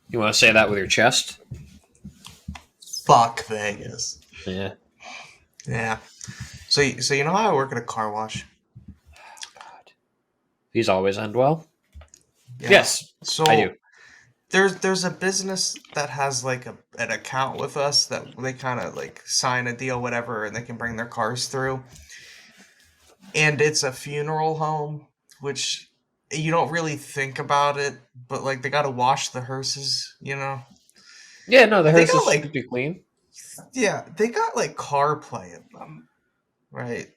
You want to say that with your chest? Fuck Vegas. Yeah. Yeah. So you know how I work at a car wash? God. These always end well. Yeah. Yes, I do. So there's a business that has like an account with us that they kind of like sign a deal, whatever, and they can bring their cars through. And it's a funeral home, which you don't really think about it, but like they gotta wash the hearses, you know? Yeah, no, the They hearse got should like be clean. yeah, they got like car play in them, right?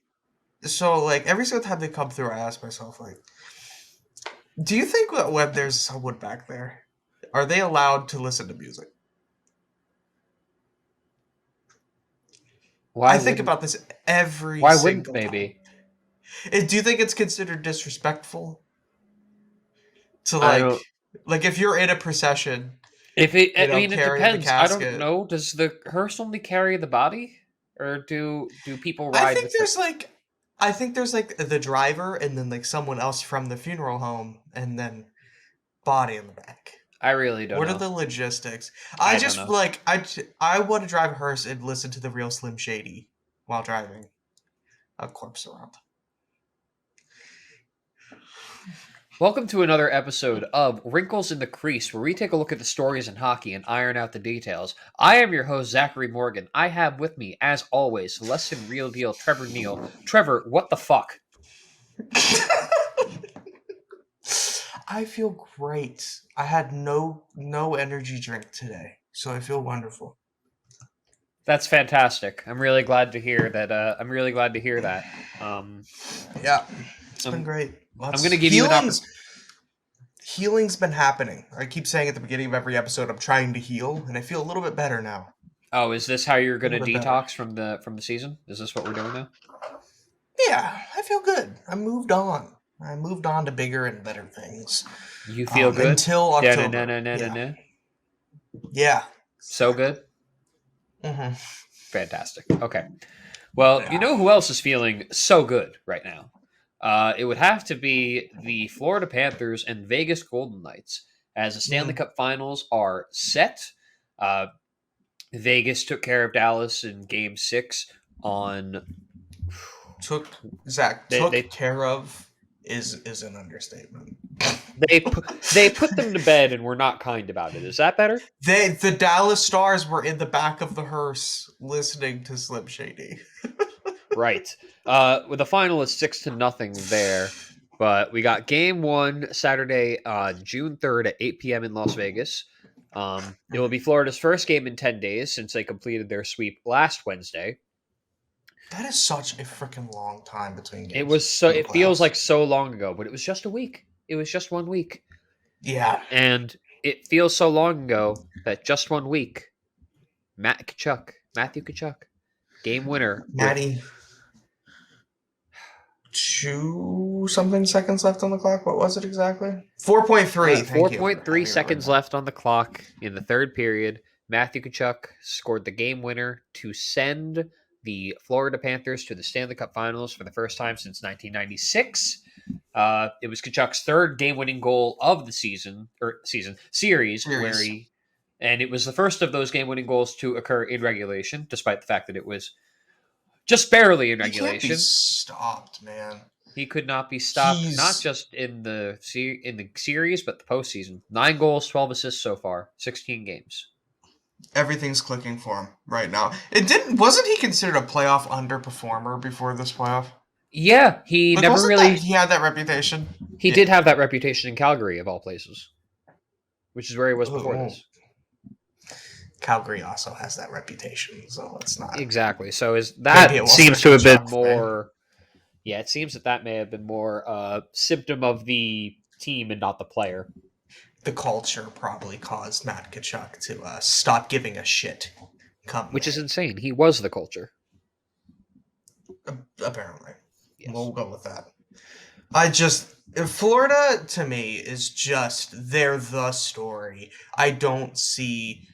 So like every single time they come through, I ask myself like, do you think that when there's someone back there, are they allowed to listen to music? Why I think wouldn't? about this every Why wouldn't single they time. be? Do you think it's considered disrespectful to I don't. like if you're in a procession, If it, you I know, mean, it carrying the depends. I don't casket? know. Does the hearse only carry the body, or do people I ride think with the? there's like I think there's like the driver and then like someone else from the funeral home and then body in the back. I really don't What are know. the logistics? I I don't just know. like I want to drive a hearse and listen to the real Slim Shady while driving a corpse around. Welcome to another episode of Wrinkles in the Crease, where we take a look at the stories in hockey and iron out the details. I am your host, Zachary Morgan. I have with me, as always, less than real deal, Trevor Neal. Trevor, what the fuck? I feel great. I had no energy drink today, so I feel wonderful. That's fantastic. I'm really glad to hear that. I'm really glad to hear that. Um, Yeah, it's been I'm great. I'm Lots gonna give you an opportunity. healing's been happening. I keep saying at the beginning of every episode I'm trying to heal, and I feel a little bit better now. Oh, is this how you're A gonna little bit better. detox from the season? Is this what we're doing now? Yeah, I feel good. I moved on. I moved on to bigger and better things. You feel good? Until Da na na October. na na na Yeah. na. Yeah. So Exactly. good. Hmm. Fantastic. Okay. Well, you Yeah. know who else is feeling so good right now? It would have to be the Florida Panthers and Vegas Golden Knights, as the Stanley Mm. Cup Finals are set. Uh, Vegas took care of Dallas in Game Six on Took Zach they took care of is an understatement. they put them to bed and were not kind about it. Is that better? The Dallas Stars were in the back of the hearse listening to Slim Shady. Right. With the final is 6-0 there. But we got game one Saturday, June 3rd at 8 p.m. in Las Vegas. It will be Florida's first game in 10 days since they completed their sweep last Wednesday. That is such a freaking long time between It games was so, in the it feels playoffs. like so long ago, but it was just a week. It was just 1 week. Yeah. And it feels so long ago that just 1 week, Matthew Kachuk, game winner with Maddie, two something seconds left on the clock. What was it exactly? 4.3. Thank you for 4.3 having it written seconds down. left on the clock in the third period. Matthew Kachuk scored the game winner to send the Florida Panthers to the Stanley Cup Finals for the first time since 1996. It was Kachuk's third game-winning goal of the series, where Series. he, and it was the first of those game-winning goals to occur in regulation, despite the fact that it was just barely in He can't be regulation. stopped, man. He could not be stopped, not He's just in the series, but the postseason. 9 goals, 12 assists so far, 16 games. everything's clicking for him right now. It didn't wasn't he considered a playoff underperformer before this playoff? Yeah, he Like never wasn't that really. he had that reputation? He Yeah. did have that reputation in Calgary, of all places, which is where he was before Oh, this. Calgary also has that reputation, so it's not. Exactly. So is Maybe it that wasn't a seems to have been Kachuk thing. more. Yeah, it seems that that may have been more symptom of the team and not the player, The culture probably caused Matt Kachuk to stop giving a shit. Come which is May, insane. He was the culture. apparently. Yes. We'll go with that. I just Florida to me is just they're the story. I don't see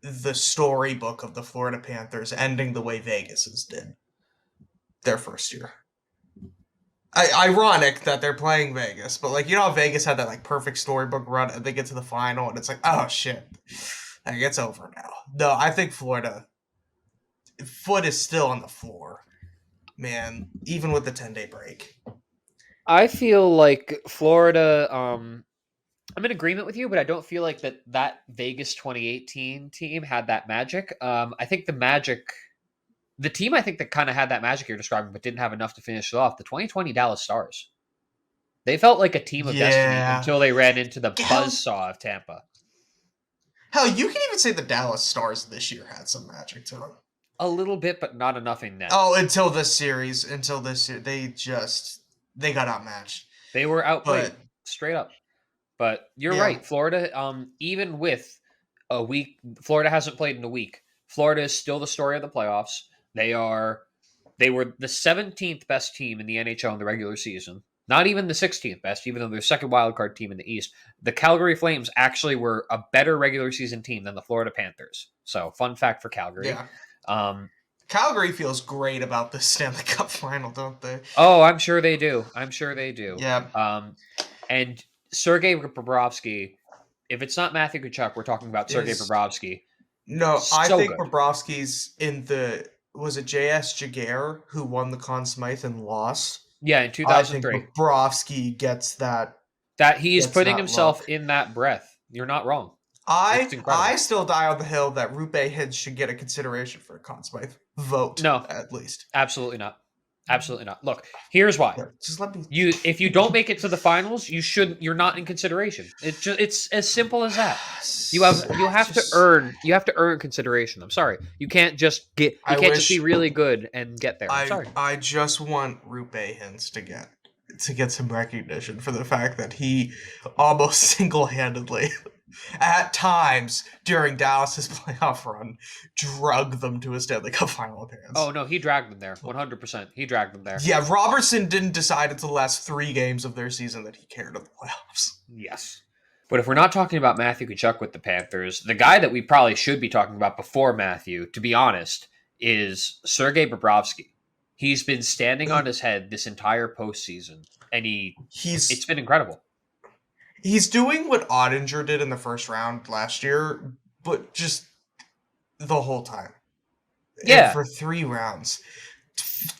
the storybook of the Florida Panthers ending the way Vegas's did their first year. Ironic that they're playing Vegas, but like you know how Vegas had that like perfect storybook run and they get to the final and it's like, oh shit, like it's over now. No, I think Florida foot is still on the floor, man. Even with the 10-day break. I feel like Florida. I'm in agreement with you, but I don't feel like that Vegas 2018 team had that magic. I think the team I think that kind of had that magic you're describing, but didn't have enough to finish it off. The 2020 Dallas Stars. They felt like a team of destiny Yeah. until they ran into the Hell, buzzsaw of Tampa. hell, you can even say the Dallas Stars this year had some magic to them. A little bit, but not enough in net. Oh, until this series, they got outmatched. They were outplayed But straight up. But you're yeah, right, Florida. Even with a week, Florida hasn't played in a week. Florida is still the story of the playoffs. They were the 17th best team in the NHL in the regular season. Not even the 16th best, even though they're second wildcard team in the East. The Calgary Flames actually were a better regular season team than the Florida Panthers. So, fun fact for Calgary. yeah. Um, Calgary feels great about this Stanley Cup final, don't they? oh, I'm sure they do. I'm sure they do. Yeah. And Sergei Bobrovsky, if it's not Matthew Tkachuk, we're talking about Sergei Bobrovsky. No, I So think good. Bobrovsky's in the was it J.S. Jaguar who won the Conn Smythe and lost? Yeah, in I think 2003. Bobrovsky gets that That he's putting himself look. in that breath. You're not wrong. It's I incredible. still die on the hill that Rupe Hintz should get a consideration for a Conn Smythe vote. No, at least. absolutely not. Absolutely not. Look, here's why. Yeah, just let me. If you don't make it to the finals, you're not in consideration. It's as simple as that. You have to earn consideration. I'm sorry. You can't just just be really good and get there. I'm sorry. I just want Rupe Hintz to get some recognition for the fact that he almost single-handedly at times during Dallas's playoff run drug them to a Stanley Cup final appearance. Oh no, he dragged them there. 100%. He dragged them there. Yeah, Robertson didn't decide until the last 3 games of their season that he cared of the playoffs. Yes. But if we're not talking about Matthew Tkachuk with the Panthers, the guy that we probably should be talking about before Matthew, to be honest, is Sergei Bobrovsky. He's been standing on his head this entire postseason, and it's been incredible. He's doing what Ottinger did in the first round last year, but just the whole time. Yeah. And for 3 rounds.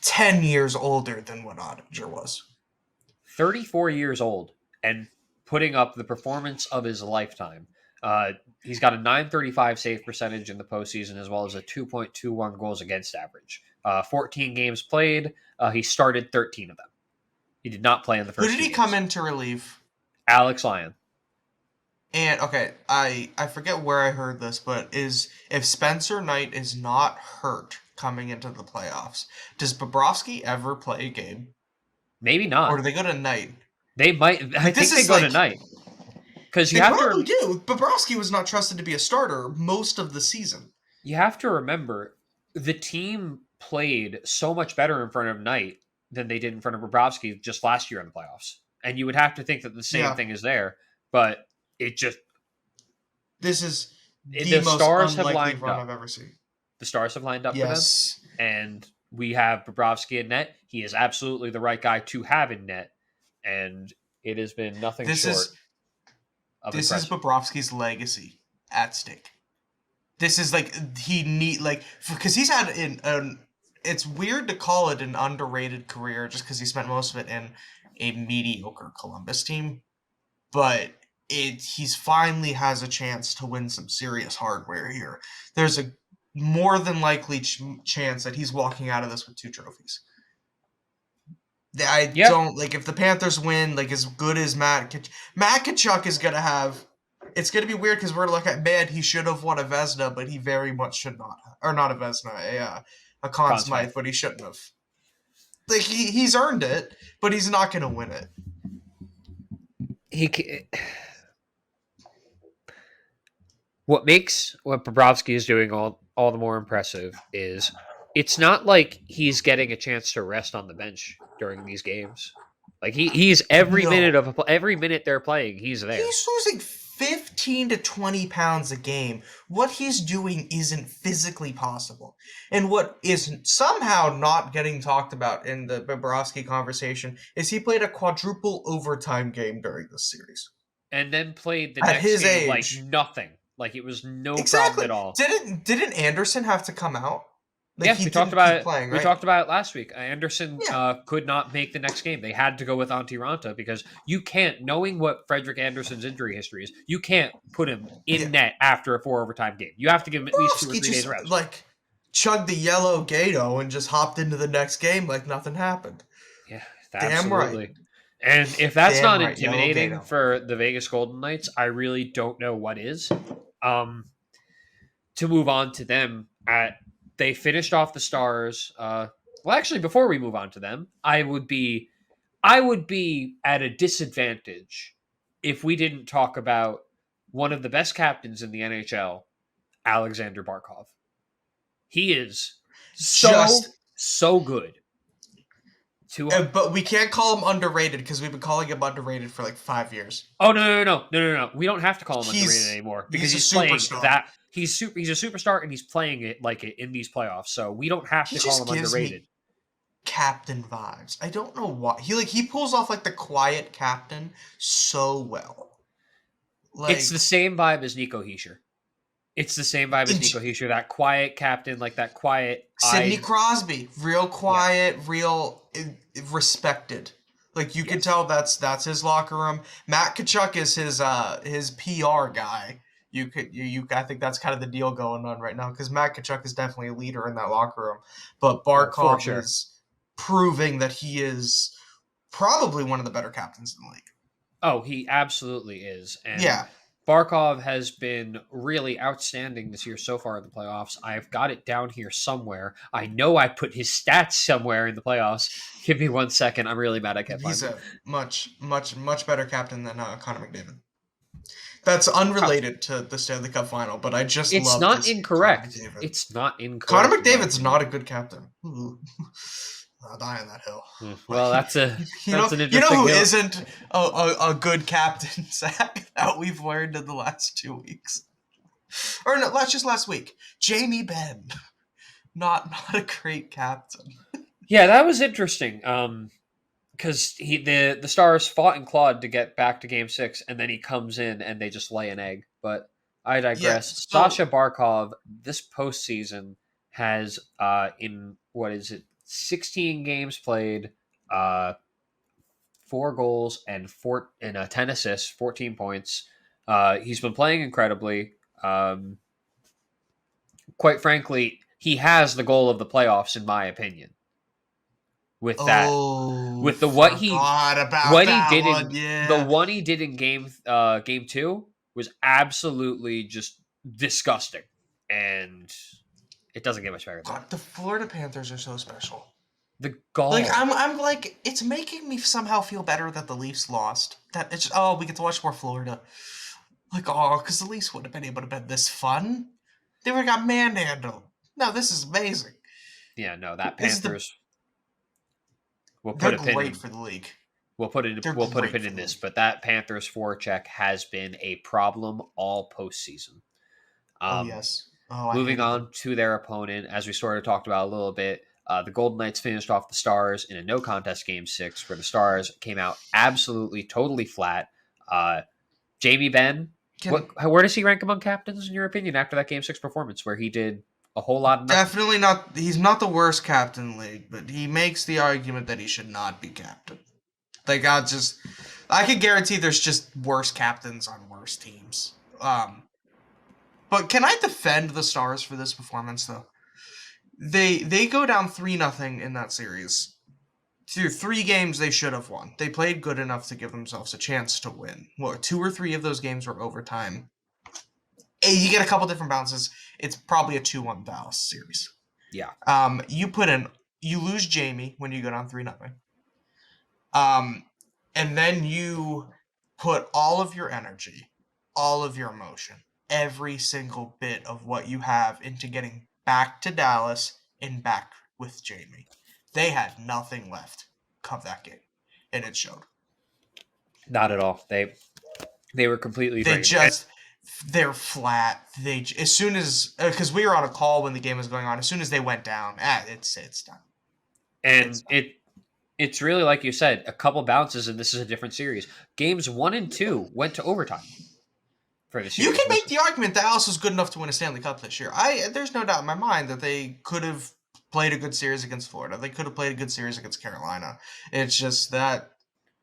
10 years older than what Ottinger was. 34 years old and putting up the performance of his lifetime. He's got a .935 save percentage in the postseason as well as a 2.21 goals against average. 14 games played. He started 13 of them. He did not play in the first. Who did he come in to relieve? Alex Lyon. And okay, I forget where I heard this, but if Spencer Knight is not hurt coming into the playoffs, does Bobrovsky ever play a game? Maybe not. Or do they go to Knight? They might. I think they go to Knight. Because you have to do. Bobrovsky was not trusted to be a starter most of the season. You have to remember the team played so much better in front of Knight than they did in front of Bobrovsky just last year in the playoffs. And you would have to think that the same thing is there, but it just this is the most Stars have unlikely lined run up. I've ever seen. The Stars have lined up for them, and we have Bobrovsky in net. He is absolutely the right guy to have in net, and it has been nothing short. This is Bobrovsky's legacy at stake. This is like because he's had it's weird to call it an underrated career just because he spent most of it in a mediocre Columbus team, but he's finally has a chance to win some serious hardware here. There's a more than likely chance that he's walking out of this with 2 trophies. Don't like if the Panthers win, like as good as Matt Tkachuk is gonna have. It's gonna be weird because we're looking at man. He should have won a Vezina, but he very much should not, or not a Vezina, a Conn Smythe, but he shouldn't have. Like he's earned it, but he's not gonna win it. What makes what Bobrovsky is doing all the more impressive is it's not like he's getting a chance to rest on the bench during these games. Like he's every minute they're playing, he's there. He's losing 15 to 20 pounds a game. What he's doing isn't physically possible. And what is somehow not getting talked about in the Bobrovsky conversation is he played a quadruple overtime game during this series. And then played the At next his game like age. nothing. Like it was no problem Exactly. at all. Didn't Anderson have to come out? Like Yeah, he we talked didn't about keep it. playing, We right? talked about it last week. Anderson Yeah. could not make the next game. They had to go with Antti Ranta because you can't, knowing what Frederick Anderson's injury history is, you can't put him Yeah. in net after a 4 overtime game. You have to give him at least 2 or Bobrovsky 3 days just rest. like chugged the yellow Gato and just hopped into the next game like nothing happened. Yeah, Damn right. absolutely. And if that's Damn not right, yellow intimidating Gato. for the Vegas Golden Knights, I really don't know what is. To move on to them, they finished off the Stars. Well, actually, before we move on to them, I would be at a disadvantage if we didn't talk about one of the best captains in the NHL, Alexander Barkov. He is Just so good. but we can't call him underrated because we've been calling him underrated for like 5 years. Oh no! We don't have to call him underrated anymore because he's he's a playing superstar. that. He's a superstar and he's playing it like it in these playoffs. So we don't have He to call just him gives underrated. me captain vibes. I don't know why. He pulls off like the quiet captain so well. Like It's the same vibe as Nico Hischier. It's the same vibe as Nico Hischier. That quiet captain, like that quiet. Sidney Crosby, real quiet, real respected. Like you can tell that's his locker room. Matt Tkachuk is his PR guy. I think that's kind of the deal going on right now because Matt Tkachuk is definitely a leader in that locker room, but Barkov is proving that he is probably one of the better captains in the league. Oh, he absolutely is. And yeah. Barkov has been really outstanding this year so far in the playoffs. I've got it down here somewhere. I know I put his stats somewhere in the playoffs. Give me 1 second. I'm really mad I can't find He's him. a much better captain than Connor McDavid. That's unrelated to the Stanley Cup Final, but I just it's love not this incorrect. It's not incorrect. Connor McDavid's not a good captain. I'll die on that hill. Well, that's an interesting you know who hill. isn't a good captain, Zach, that we've learned in the last 2 weeks, or no, just last week. Jamie Benn, not a great captain. Yeah, that was interesting. Because the Stars fought and clawed to get back to Game 6, and then he comes in and they just lay an egg. But I digress. Yeah, Sasha Barkov this postseason has in 16 games played, 4 goals and 10 assists, 14 points. He's been playing incredibly. Quite frankly, he has the goal of the playoffs, in my opinion. With that, with the what he did in game 2 was absolutely just disgusting, and it doesn't get much better than that. The Florida Panthers are so special. The goal, like I'm like, it's making me somehow feel better that the Leafs lost. That it's just, we get to watch more Florida. Like because the Leafs wouldn't have been able to be this fun. They would have got manhandled. No, this is amazing. Yeah, no, that Panthers. They're great for the league. We'll put a pin in this, but that Panthers forecheck has been a problem all postseason. Yes. Moving on to their opponent, as we sort of talked about a little bit, the Golden Knights finished off the Stars in a no-contest Game 6, where the Stars came out absolutely, totally flat. Jamie Benn, where does he rank among captains, in your opinion, after that Game 6 performance, where he did a whole lot of nothing? Definitely not. He's not the worst captain in the league, but he makes the argument that he should not be captain. Like, I can guarantee there's just worse captains on worse teams. But can I defend the Stars for this performance, though? They go down 3-0 in that series. Through 3 games they should have won. They played good enough to give themselves a chance to win. 2 or 3 of those games were overtime. You get a couple different bounces. It's probably a 2-1 Dallas series. Yeah. You lose Jamie when you go down 3-0. And then you put all of your energy, all of your emotion, every single bit of what you have into getting back to Dallas and back with Jamie. They had nothing left of that game, and it showed. Not at all. They were completely drained. they're flat. They as soon as because we were on a call when the game was going on. As soon as they went down, it's done. And it's really like you said, a couple bounces, and this is a different series. Games 1 and 2 went to overtime for the You series. can make the argument Dallas was good enough to win a Stanley Cup this year. There's no doubt in my mind that they could have played a good series against Florida. They could have played a good series against Carolina. It's just that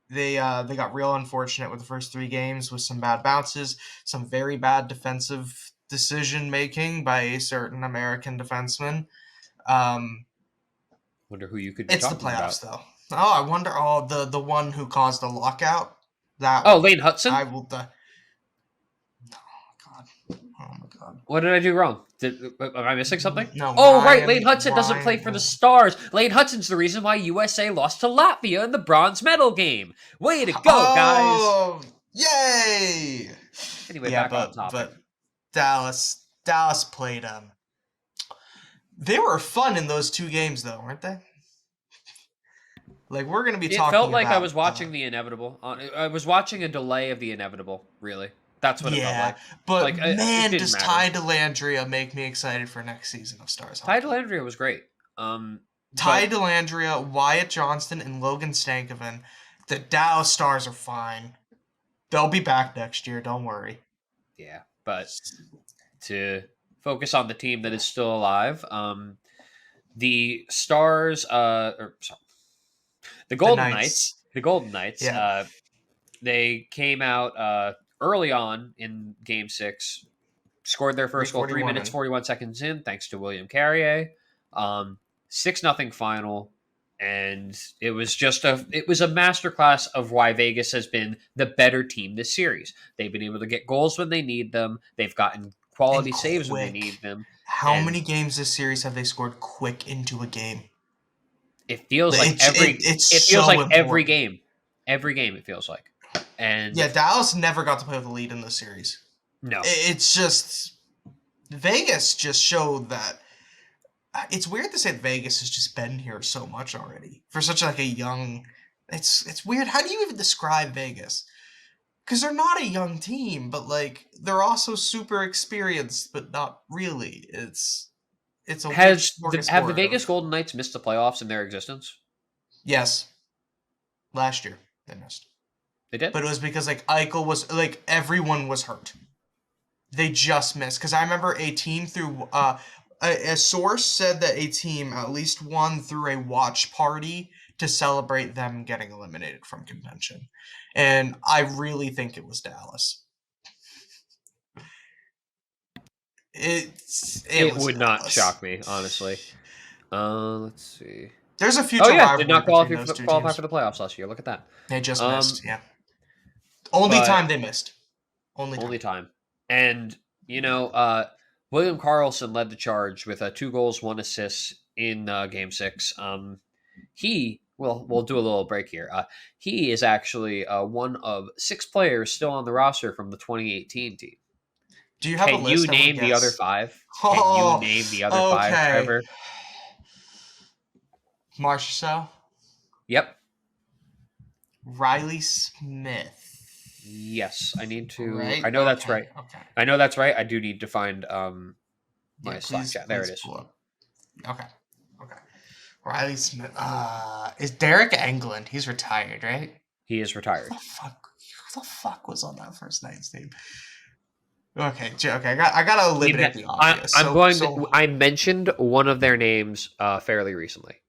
they got real unfortunate with the first 3 games with some bad bounces, some very bad defensive decision making by a certain American defenseman. Wonder who you could be It's the talking playoffs, about. though. Oh, I wonder. Oh, the one who caused the lockout. That Oh, one. Lane Hudson? I will. Oh God. Oh my God. What did I do wrong? Am I missing something? No. Oh, right. Ryan. Lane Hudson doesn't play for the Stars. Lane Hudson's the reason why USA lost to Latvia in the bronze medal game. Way to go, guys. Oh, yay! Anyway, Yeah, back on topic. but Dallas played They were fun in those 2 games, though, weren't they? Like we're gonna be talking. It felt like about, I was watching the inevitable. I was watching a delay of the inevitable. Really, that's what it felt like. But Like, man, does matter. Ty Dellandrea make me excited for next season of Stars Ty Hockey. Dellandrea was great. Ty Dellandrea, Wyatt Johnston, and Logan Stankoven. The Dallas Stars are fine. They'll be back next year. Don't worry. Yeah, but to focus on the team that is still alive, the Stars, the Golden Knights. The Golden Knights. Yeah. They came out early on in Game 6, scored their first goal 3 minutes 41 seconds in, thanks to William Carrier. 6-0 final, and it was a masterclass of why Vegas has been the better team this series. They've been able to get goals when they need them. They've gotten quality saves when they need them. How many games this series have they scored quick into a game? It feels like every game. Every game it feels like. And yeah, Dallas never got to play with a lead in the series. No. It's just Vegas just showed that. It's weird to say that Vegas has just been here so much already for such like a young. It's weird. How do you even describe Vegas? Because they're not a young team, but like they're also super experienced, but not really. It's a have the Vegas Golden Knights missed the playoffs in their existence? Yes. Last year they missed. They did, but it was because like Eichel was like everyone was hurt. They just missed because I remember a team through. A source said that a team at least won through a watch party to celebrate them getting eliminated from contention. And I really think it was Dallas. It would not shock me, honestly. Let's see. There's a future rivalry did not qualify for the playoffs last year. Look at that. They just missed, yeah. Only time they missed. Only time. And, William Karlsson led the charge with 2 goals, 1 assist in Game 6. We'll do a little break here. He is actually one of 6 players still on the roster from the 2018 team. Do you have a list? Can you name the other 5? Can you name the other 5, Trevor? Marchessault? Yep. Riley Smith. Yes, I need to. Right? I know that's right. Okay. I know that's right. I do need to find my Slack chat. There it is. Okay. Riley Smith. Is Derek Englund? He's retired, right? He is retired. Who the fuck was on that first Knights team? Okay. I gotta eliminate the obvious. I mentioned one of their names fairly recently.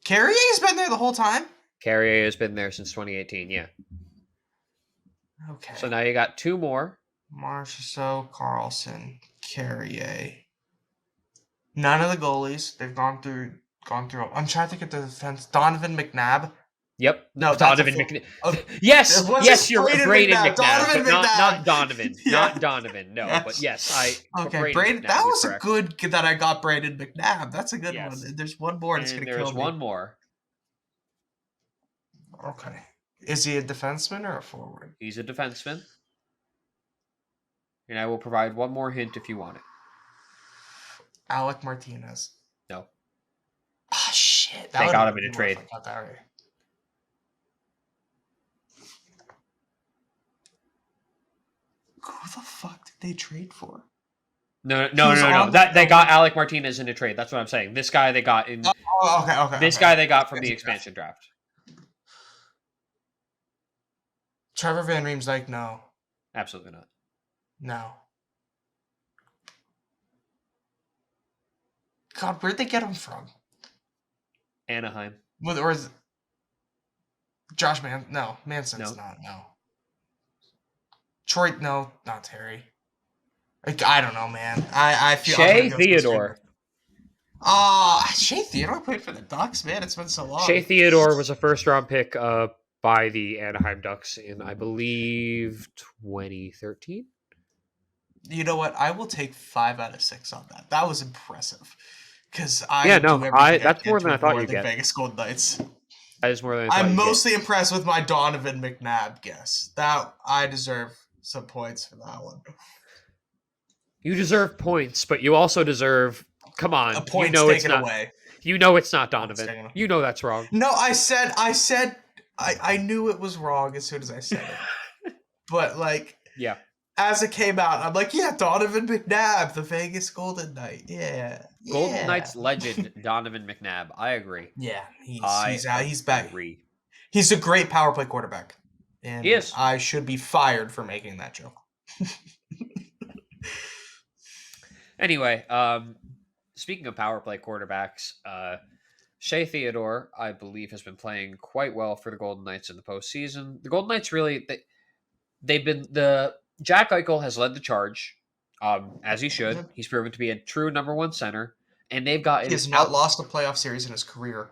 Carrier's been there the whole time? Carrier has been there since 2018, yeah. Okay. So now you got 2 more. Marchessault, Karlsson, Carrier. None of the goalies. They've gone through. I'm trying to get the defense. Donovan McNabb. Yep. No, Donovan McNabb. Yes, you're Braden McNabb, but not Donovan. Yeah. Not Donovan. No, yes. But yes, Okay, Braden. That was a good that I got Braden McNabb. That's a good one. There's one more that's gonna kill me. There's one more. Okay. Is he a defenseman or a forward? He's a defenseman. And I will provide one more hint if you want it. Alec Martinez. No. Ah, shit. They got him in a trade. I got that right. Who the fuck did they trade for? No. on That they got Alec Martinez in a trade. That's what I'm saying. This guy they got in. Oh, okay. This guy they got from the expansion draft. Trevor Van Riemsdyk, no. Absolutely not. No. God, where'd they get him from? Anaheim. Or is Josh Manson's not, no. Troy, no, not Terry. I don't know, man. I feel Shea Theodore. Shea Theodore played for the Ducks, man. It's been so long. Shea Theodore was a first-round pick by the Anaheim Ducks in, I believe, 2013. You know what? I will take 5 out of 6 on that. That was impressive. Because that's more than I thought you'd get. Vegas Golden Knights. That is more than I thought I'm mostly impressed with my Donovan McNabb guess. That I deserve some points for that one. You deserve points, but you also deserve. Come on, a point taken away. You know it's not Donovan. You know that's wrong. No, I said. I knew it was wrong as soon as I said it. But yeah. As it came out, I'm like, yeah, Donovan McNabb, the Vegas Golden Knight. Yeah. Golden Knights legend, Donovan McNabb. I agree. Yeah, he's back. Agree. He's a great power play quarterback. And he is. I should be fired for making that joke. Anyway, speaking of power play quarterbacks, Shea Theodore, I believe, has been playing quite well for the Golden Knights in the postseason. The Golden Knights really, Jack Eichel has led the charge, as he should. He's proven to be a true number one center, and they've got. He has not lost a playoff series in his career.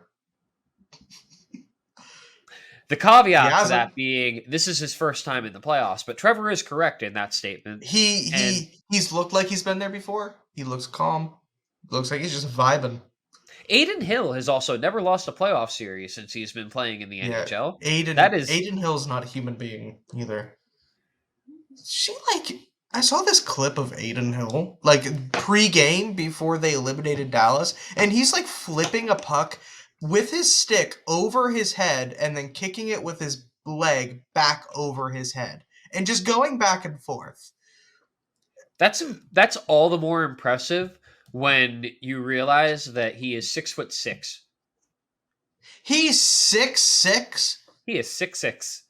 The caveat to that being, this is his first time in the playoffs, but Trevor is correct in that statement. He's looked like he's been there before. He looks calm. Looks like he's just vibing. Adin Hill has also never lost a playoff series since he's been playing in the NHL. Adin Hill's not a human being either. I saw this clip of Adin Hill, pre-game before they eliminated Dallas, and he's flipping a puck with his stick over his head and then kicking it with his leg back over his head and just going back and forth. That's all the more impressive when you realize that he is 6'6". He's 6'6"? He is 6'6".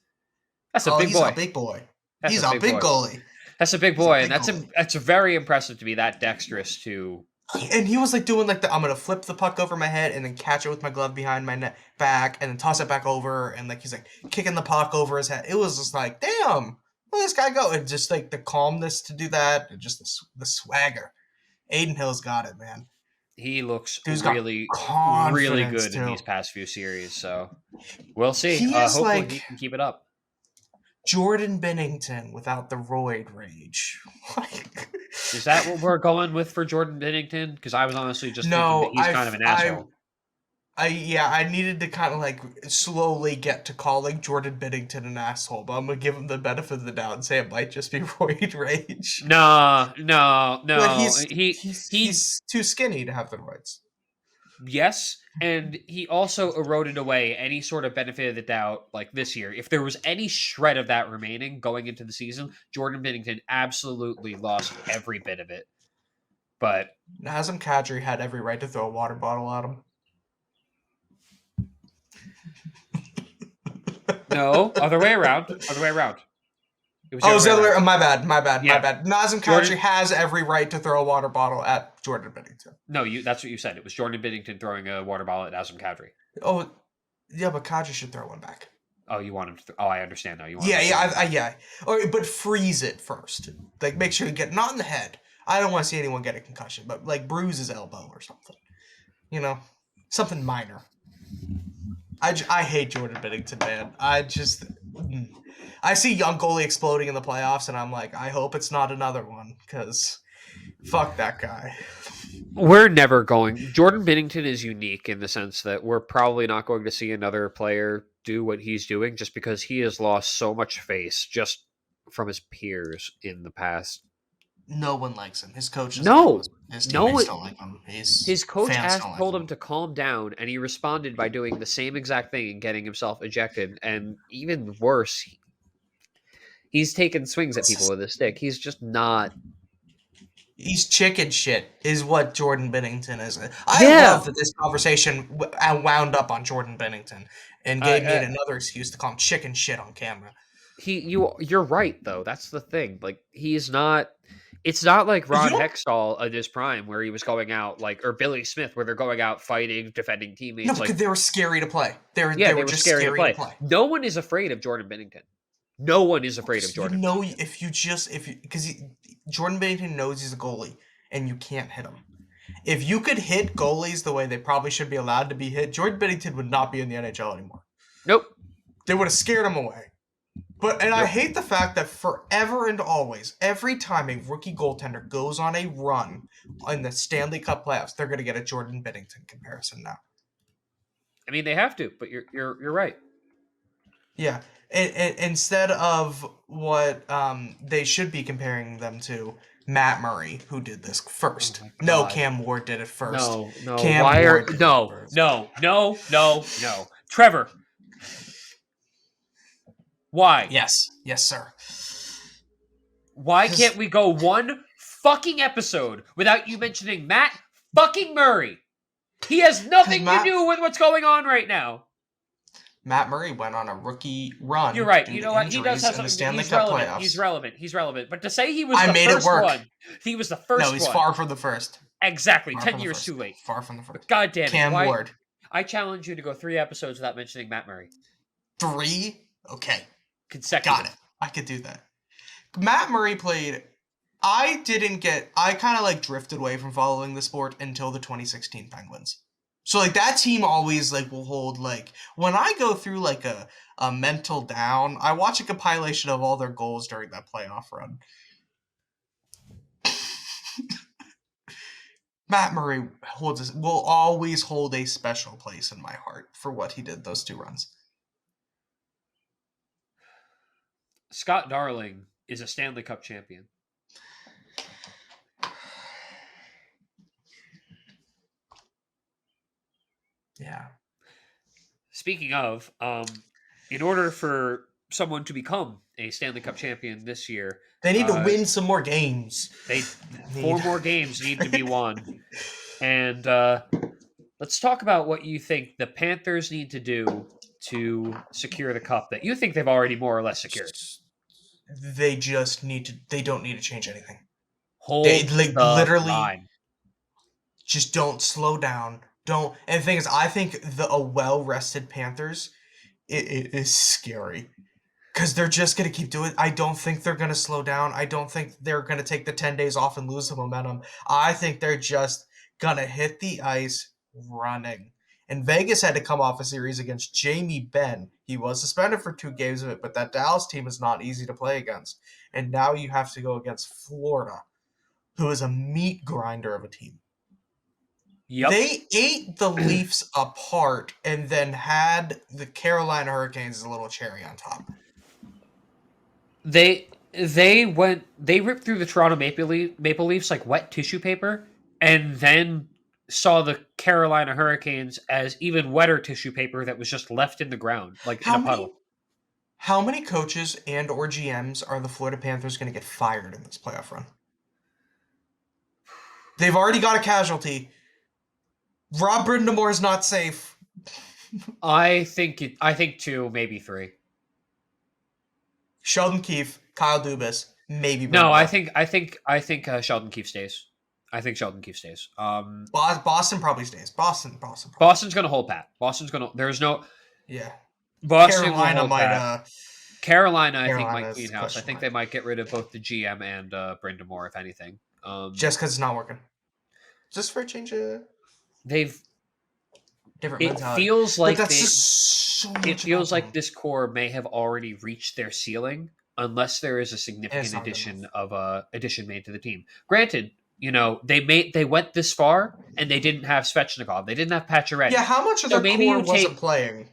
That's a big boy. He's a big boy. He's a big goalie. That's a big boy, and that's very impressive to be that dexterous to. And he was doing I'm gonna flip the puck over my head and then catch it with my glove behind my back and then toss it back over and he's kicking the puck over his head. It was just damn, where'd this guy go? And just the calmness to do that and just the swagger. Adin Hill's got it, man. He looks really good in these past few series, so we'll see. Hopefully he can keep it up. Jordan Binnington without the roid rage. Is that what we're going with for Jordan Binnington? Because I was honestly just thinking that he's kind of an asshole. I needed to kind of slowly get to calling Jordan Binnington an asshole, but I'm gonna give him the benefit of the doubt and say it might just be roid rage. No. But he's too skinny to have the roids. Yes, and he also eroded away any sort of benefit of the doubt this year. If there was any shred of that remaining going into the season, Jordan Binnington absolutely lost every bit of it. But Nazem Kadri had every right to throw a water bottle at him. No, other way around. It was the other way around. My bad. Nazem Kadri has every right to throw a water bottle at Jordan Binnington. No, that's what you said. It was Jordan Binnington throwing a water bottle at Nazem Kadri. Oh, yeah, but Kadri should throw one back. Oh, you want him to I understand now. Yeah. But freeze it first. Make sure you get not in the head. I don't want to see anyone get a concussion, but bruise his elbow or something. Something minor. I hate Jordan Binnington, man. I see young goalie exploding in the playoffs, and I'm I hope it's not another one, because fuck that guy. We're never going. Jordan Binnington is unique in the sense that we're probably not going to see another player do what he's doing just because he has lost so much face just from his peers in the past. No one likes him. His coaches don't like him. His coach told him to calm down, and he responded by doing the same exact thing and getting himself ejected. And even worse, He's taking swings at people with a stick. He's just not. He's chicken shit, is what Jordan Bennington is. I Yeah, love that this conversation wound up on Jordan Bennington and gave me I, another excuse to call him chicken shit on camera. you're right though. That's the thing. Like he's not. It's not like You Ron don't Hextall at his prime where he was going out like, or Billy Smith where they're going out fighting, defending no, teammates. because Like they were scary to play. yeah, They they were were just scary to scary to play. play. No one is afraid of Jordan Bennington. No one is afraid of You Jordan know, Bennington. because Jordan Bennington knows he's a goalie and you can't hit him. If you could hit goalies the way they probably should be allowed to be hit, Jordan Bennington would not be in the NHL anymore. Nope. They would have scared him away. I Nope. hate the fact that forever and always, every time a rookie goaltender goes on a run in the Stanley Cup playoffs, they're going to get a Jordan Bennington comparison now. I mean, they have to, but you're right. Yeah, instead of what they should be comparing them to, Matt Murray, who did this first. Oh my No, God. Cam Ward did it first. No. Cam Why are Ward did it no, first. no. Trevor, why? Yes, sir. Why can't we go one fucking episode without you mentioning Matt fucking Murray? He has nothing to do with what's going on right now. Matt Murray went on a rookie run. You're right. Due You to know what? He does injuries have in the something. Stanley He's Cup relevant. playoffs. He's relevant. But to say he was I the made it first work. one, he was the first No, he's one. far from the first. Exactly. Far 10 from the years first. too late. Far from the first. God damn it. Cam Why? Ward. I challenge you to go 3 episodes without mentioning Matt Murray. 3? Okay. Consecutive. Got it. I could do that. Matt Murray played. I kind of like drifted away from following the sport until the 2016 Penguins. So like that team always like will hold like when I go through like a mental down, I watch a compilation of all their goals during that playoff run. Matt Murray will always hold a special place in my heart for what he did those 2 runs. Scott Darling is a Stanley Cup champion. Yeah. Speaking of, in order for someone to become a Stanley Cup champion this year, They need to win some more games. 4 more games need to be won. And let's talk about what you think the Panthers need to do to secure the cup that you think they've already more or less secured. They just need to. They don't need to change anything. Hold They like the literally line. just don't slow down. Don't. And the thing is, I think a well-rested Panthers it is scary because they're just gonna keep doing. I don't think they're gonna slow down. I don't think they're gonna take the 10 days off and lose the momentum. I think they're just gonna hit the ice running. And Vegas had to come off a series against Jamie Benn. He was suspended for 2 games of it, but that Dallas team is not easy to play against. And now you have to go against Florida, who is a meat grinder of a team. Yep. They ate the Leafs apart and then had the Carolina Hurricanes as a little cherry on top. They ripped through the Toronto Maple Leafs like wet tissue paper, and then saw the Carolina Hurricanes as even wetter tissue paper that was just left in the ground, like in a puddle. How many coaches and or GMs are the Florida Panthers going to get fired in this playoff run? They've already got a casualty. Rob Brind'Amour is not safe. I think 2, maybe 3. Sheldon Keefe, Kyle Dubas, maybe. No, I think Sheldon Keefe stays. I think Sheldon Keefe stays. Boston probably stays. Boston's going to hold pat. There's no. Yeah. Boston Carolina might. pat. Carolina, I think Carolina's might clean house. I think they might get rid of both the GM and Brind'Amour, if anything. Just because it's not working. Just for a change of. They've. Different It mentality. feels like But that's just so much it feels like them. this core may have already reached their ceiling, unless there is a significant addition made to the team. Granted, they went this far and they didn't have Svechnikov, they didn't have Pacioretty. Yeah, how much of their core wasn't playing?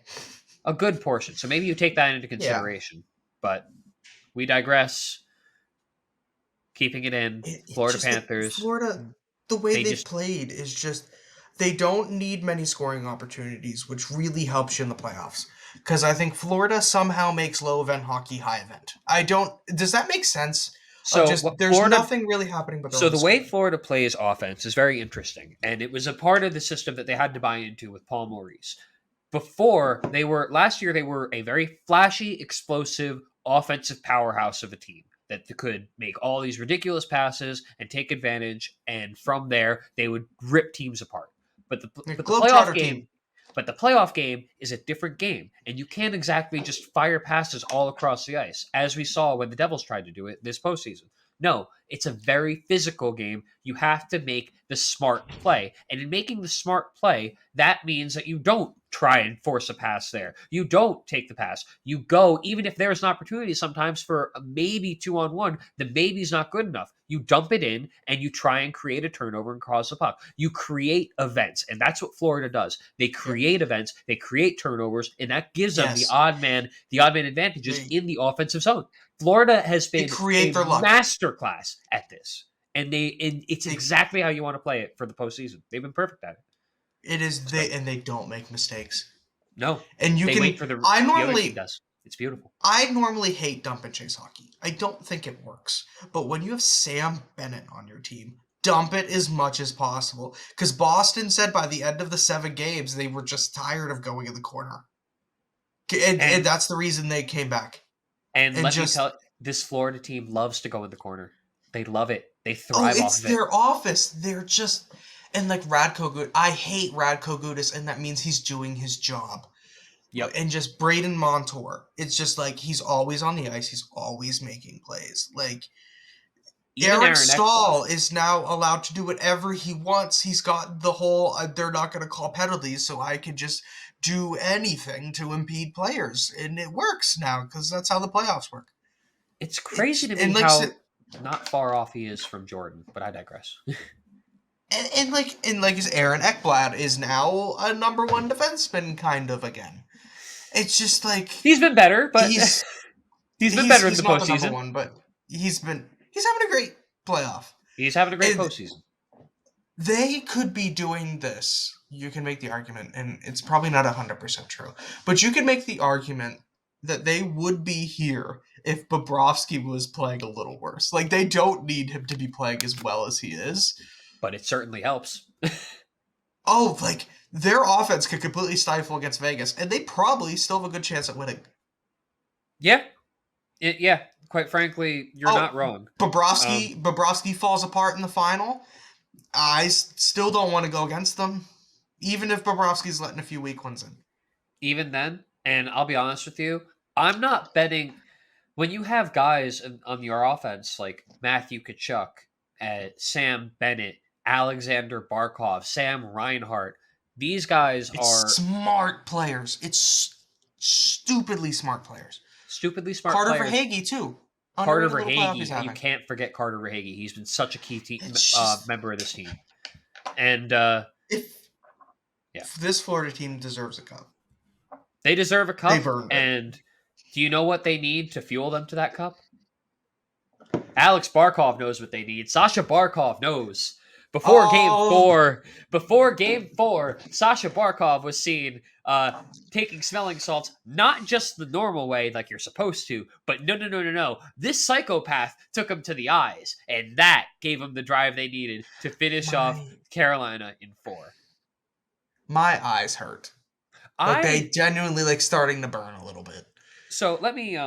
A good portion, so maybe you take that into consideration. Yeah. But we digress. Keeping it in, Florida Panthers. Florida, the way they've played is just They don't need many scoring opportunities, which really helps you in the playoffs. Because I think Florida somehow makes low event hockey high event. I don't. Does that make sense? Of So just what there's Florida nothing really happening, but they're So all the way scoring. Florida plays offense is very interesting, and it was a part of the system that they had to buy into with Paul Maurice. Before they were last year, they were a very flashy, explosive offensive powerhouse of a team that could make all these ridiculous passes and take advantage, and from there they would rip teams apart. But the The but the playoff Globetrotter team. game, but the playoff game is a different game, and you can't exactly just fire passes all across the ice, as we saw when the Devils tried to do it this postseason. No, it's a very physical game. You have to make the smart play. And in making the smart play, that means that you don't try and force a pass there. You don't take the pass. You go, even if there's an opportunity sometimes for a maybe 2-on-1, the maybe's not good enough. You dump it in and you try and create a turnover and cause the puck. You create events, and that's what Florida does. They Yep. create events, they create turnovers, and that gives them Yes. the odd man advantages They in the offensive zone. Florida has they been create a their luck. masterclass at this, and it's They exactly how you want to play it for the postseason. They've been perfect at it. it is So they don't make mistakes. no, And you they can wait for I the other team normally does. It's beautiful. I normally hate dump and chase hockey. I don't think it works. But when you have Sam Bennett on your team, dump it as much as possible. Because Boston said by the end of the 7 games, they were just tired of going in the corner. And And that's the reason they came back. and And let me just, tell this Florida team loves to go in the corner. They love it. They oh, thrive off it's of it. their office. They're just, and like Radko Gudis, I hate Radko Gudis, and that means he's doing his job. Yep. And just Braden Montour, it's just like he's always on the ice. He's always making plays. Like, Even Eric Aaron Ekblad. Stahl is now allowed to do whatever he wants. He's got the whole they're not going to call penalties, so I can just do anything to impede players, and it works now because that's how the playoffs work. It's crazy It's to me and like how not far off he is from Jordan, but I digress. and his Aaron Ekblad is now a number 1 defenseman kind of again. It's just like He's been better, but he's he's been better in the he's not the number postseason. 1, but he's having a great playoff. He's having a great And postseason. they could be doing this. You can make the argument, and it's probably not 100% true, but you can make the argument that they would be here if Bobrovsky was playing a little worse. Like, they don't need him to be playing as well as he is. But it certainly helps. Oh, like, their offense could completely stifle against Vegas, and they probably still have a good chance at winning. Yeah. Yeah. Quite frankly, you're not wrong. Bobrovsky falls apart in the final. I still don't want to go against them, even if Bobrovsky's letting a few weak ones in. Even then, and I'll be honest with you, I'm not betting when you have guys on your offense like Matthew Tkachuk, Sam Bennett, Alexander Barkov, Sam Reinhart. These guys It's are smart players. It's stupidly smart players. stupidly smart Carter players. Verhaeghe too. Carter Underrated little playoff he's Verhaeghe, you having. can't forget Carter Verhaeghe. He's been such a key It's just member of this team. And if yeah, this Florida team deserves a cup. they deserve a cup. They've earned it. And do you know what they need to fuel them to that cup? Alex Barkov knows what they need. Sasha Barkov knows. Before game four, Sasha Barkov was seen taking smelling salts, not just the normal way like you're supposed to, but no. This psychopath took him to the eyes, and that gave him the drive they needed to finish off Carolina in 4. My eyes hurt. Like, they genuinely like starting to burn a little bit. So let me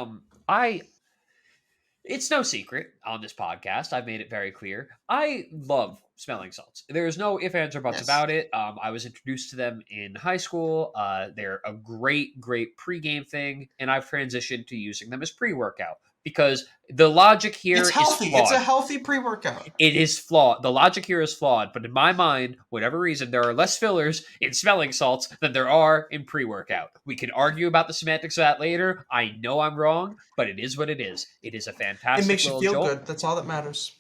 it's no secret on this podcast. I've made it very clear. I love smelling salts. There's no ifs, ands, or buts about it. I was introduced to them in high school. They're a great pregame thing, and I've transitioned to using them as pre-workout because the logic here It's healthy. is flawed. It's a healthy pre-workout. It is flawed. The logic here is flawed, but in my mind, whatever reason, there are less fillers in smelling salts than there are in pre-workout. We can argue about the semantics of that later. I know I'm wrong, but it is what it is. It is a fantastic. It makes you feel jolt. good. That's all that matters.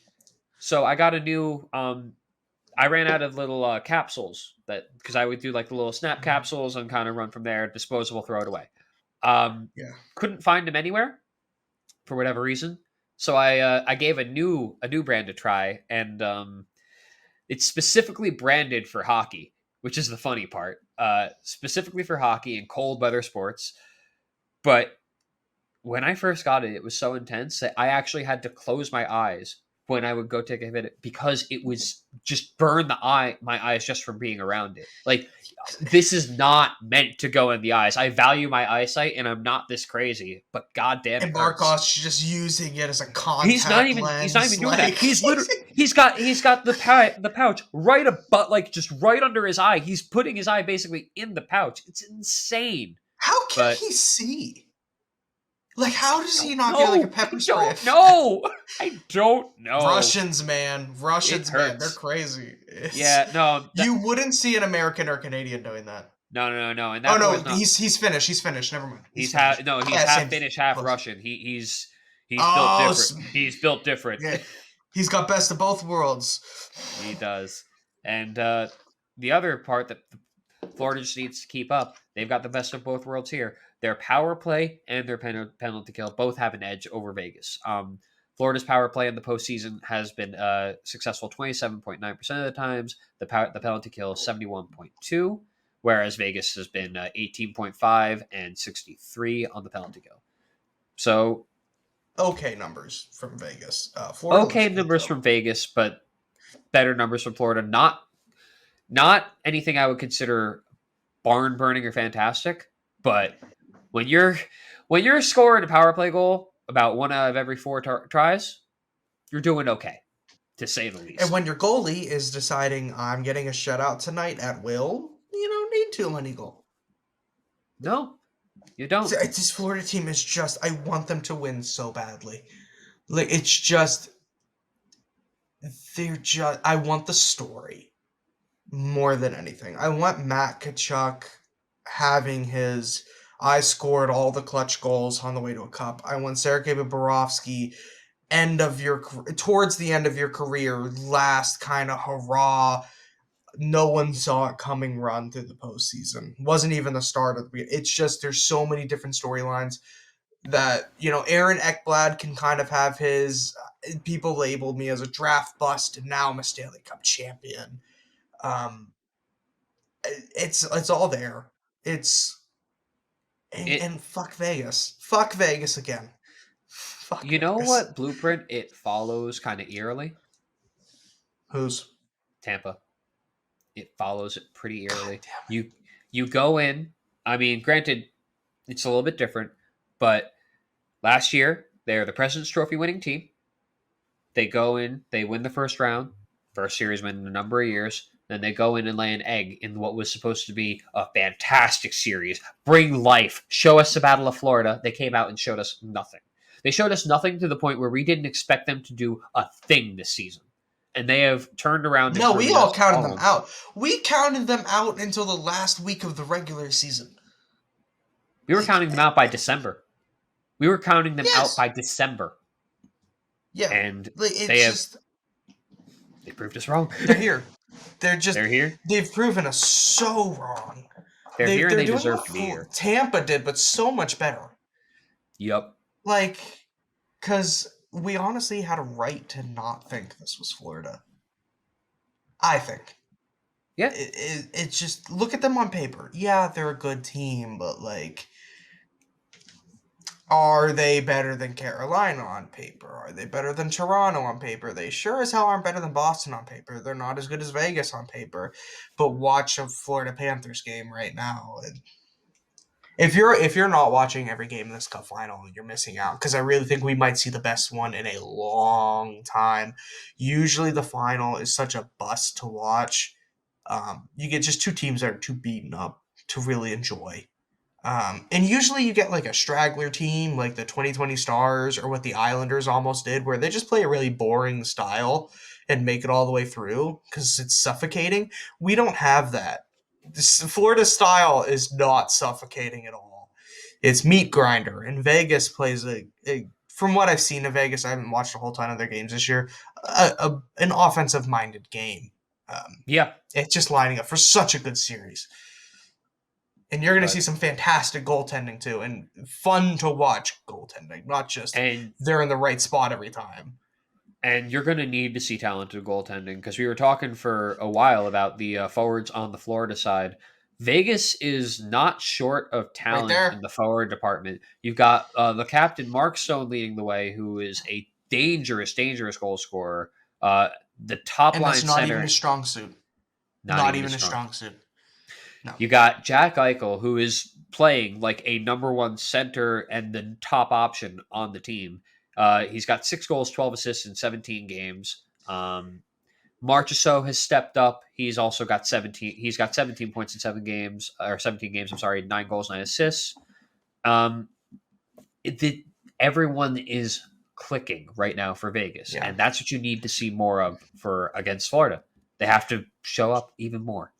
So I got a new. I ran out of little capsules because I would do like the little snap capsules and kind of run from there. Disposable, throw it away. Couldn't find them anywhere for whatever reason. So I gave a new brand a try, and it's specifically branded for hockey. which is the funny part, specifically for hockey and cold weather sports. But when I first got it, it was so intense that I actually had to close my eyes when I would go take a hit because it was just burn my eyes just from being around it. Like, this is not meant to go in the eyes. I value my eyesight and I'm not this crazy, but goddamn, And it hurts. Barkov's just using it as a contact He's not even lens. doing that. Like, He's literally he's got the pouch right above, like, just right under his eye. He's putting his eye basically in the pouch. It's insane. how can But he see? Like, how does he not get like a no, pepper I spray? don't know. I don't know. Russians, man. Russians, man. They're hurts. crazy. Yeah, no, You wouldn't see an American or Canadian doing that. no, and Oh that no, boy's not. he's Finnish. He's Finnish. Never mind. He's Finnish. he's half Same. Finnish, half Close. Russian. He's built Oh, different. He's built different. yeah. He's got best of both worlds. He does. And the other part that Florida just needs to keep up, they've got the best of both worlds here. Their power play and their penalty kill both have an edge over Vegas. Florida's power play in the postseason has been successful 27.9% of the times. The penalty kill 71.2, whereas Vegas has been 18.5 and 63 on the penalty kill. So Okay numbers from Vegas. Florida okay numbers from Vegas, but better numbers from Florida. Not anything I would consider barn burning or fantastic, but when you're scoring a power play goal about one out of every four tries, you're doing okay, to say the least. And when your goalie is deciding I'm getting a shutout tonight at will, you don't need too many goals. No, you don't. This Florida team is just, I want them to win so badly. Like, it's just, I want the story more than anything. I want Matt Tkachuk having his, I scored all the clutch goals on the way to a cup. I want Sergei Bobrovsky towards the end of your career, last kind of hurrah, no one saw it coming run through the postseason. Wasn't even the start of the. It's just there's so many different storylines that Aaron Ekblad can kind of have his. People labeled me as a draft bust, and now I'm a Stanley Cup champion. It's all there. And fuck Vegas. Fuck Vegas again. Fuck You know Vegas. what blueprint it follows kind of eerily? Who's? Tampa. It follows it pretty eerily. You go in. I mean, granted, it's a little bit different, but last year they're the President's Trophy winning team. They go in, they win the first round, first series win in a number of years. Then they go in and lay an egg in what was supposed to be a fantastic series. Bring life. Show us the Battle of Florida. They came out and showed us nothing. They showed us nothing to the point where we didn't expect them to do a thing this season. And they have turned around. No, we all counted them out. We counted them out until the last week of the regular season. We were counting them out by December. We were counting them out by December. Yeah. And they proved us wrong. They're here. They're here. They've proven us so wrong. They're here and they deserve to be here. Tampa did, but so much better. Yep. Because we honestly had a right to not think this was Florida. I think. Yeah. It's just, look at them on paper. Yeah, they're a good team, but are they better than Carolina on paper? Are they better than Toronto on paper? They sure as hell aren't better than Boston on paper. They're not as good as Vegas on paper. But watch a Florida Panthers game right now. And if you're not watching every game in this Cup final, you're missing out. Because I really think we might see the best one in a long time. Usually the final is such a bust to watch. You get just two teams that are too beaten up to really enjoy. And usually you get a straggler team like the 2020 Stars or what the Islanders almost did, where they just play a really boring style and make it all the way through because it's suffocating. We don't have that. This Florida style is not suffocating at all. It's meat grinder, and Vegas plays from what I've seen of Vegas, I haven't watched a whole ton of their games this year, an offensive-minded game. It's just lining up for such a good series. And you're going to see some fantastic goaltending, too, and fun to watch goaltending, not just they're in the right spot every time. And you're going to need to see talented goaltending because we were talking for a while about the forwards on the Florida side. Vegas is not short of Right talent in there. the forward department. You've got the captain, Mark Stone, leading the way, who is a dangerous, dangerous goal scorer. The top And that's line not even his center, strong suit. not Not even as even his strong. strong suit. No. You got Jack Eichel, who is playing like a number one center and the top option on the team. He's got 6 goals, 12 assists in 17 games. Marchessault has stepped up. He's also got 17. He's got 17 points in 7 games, or 17 games. I'm sorry, 9 goals, 9 assists. Um, Everyone is clicking right now for Vegas, Yeah. and that's what you need to see more of for against Florida. They have to show up even more.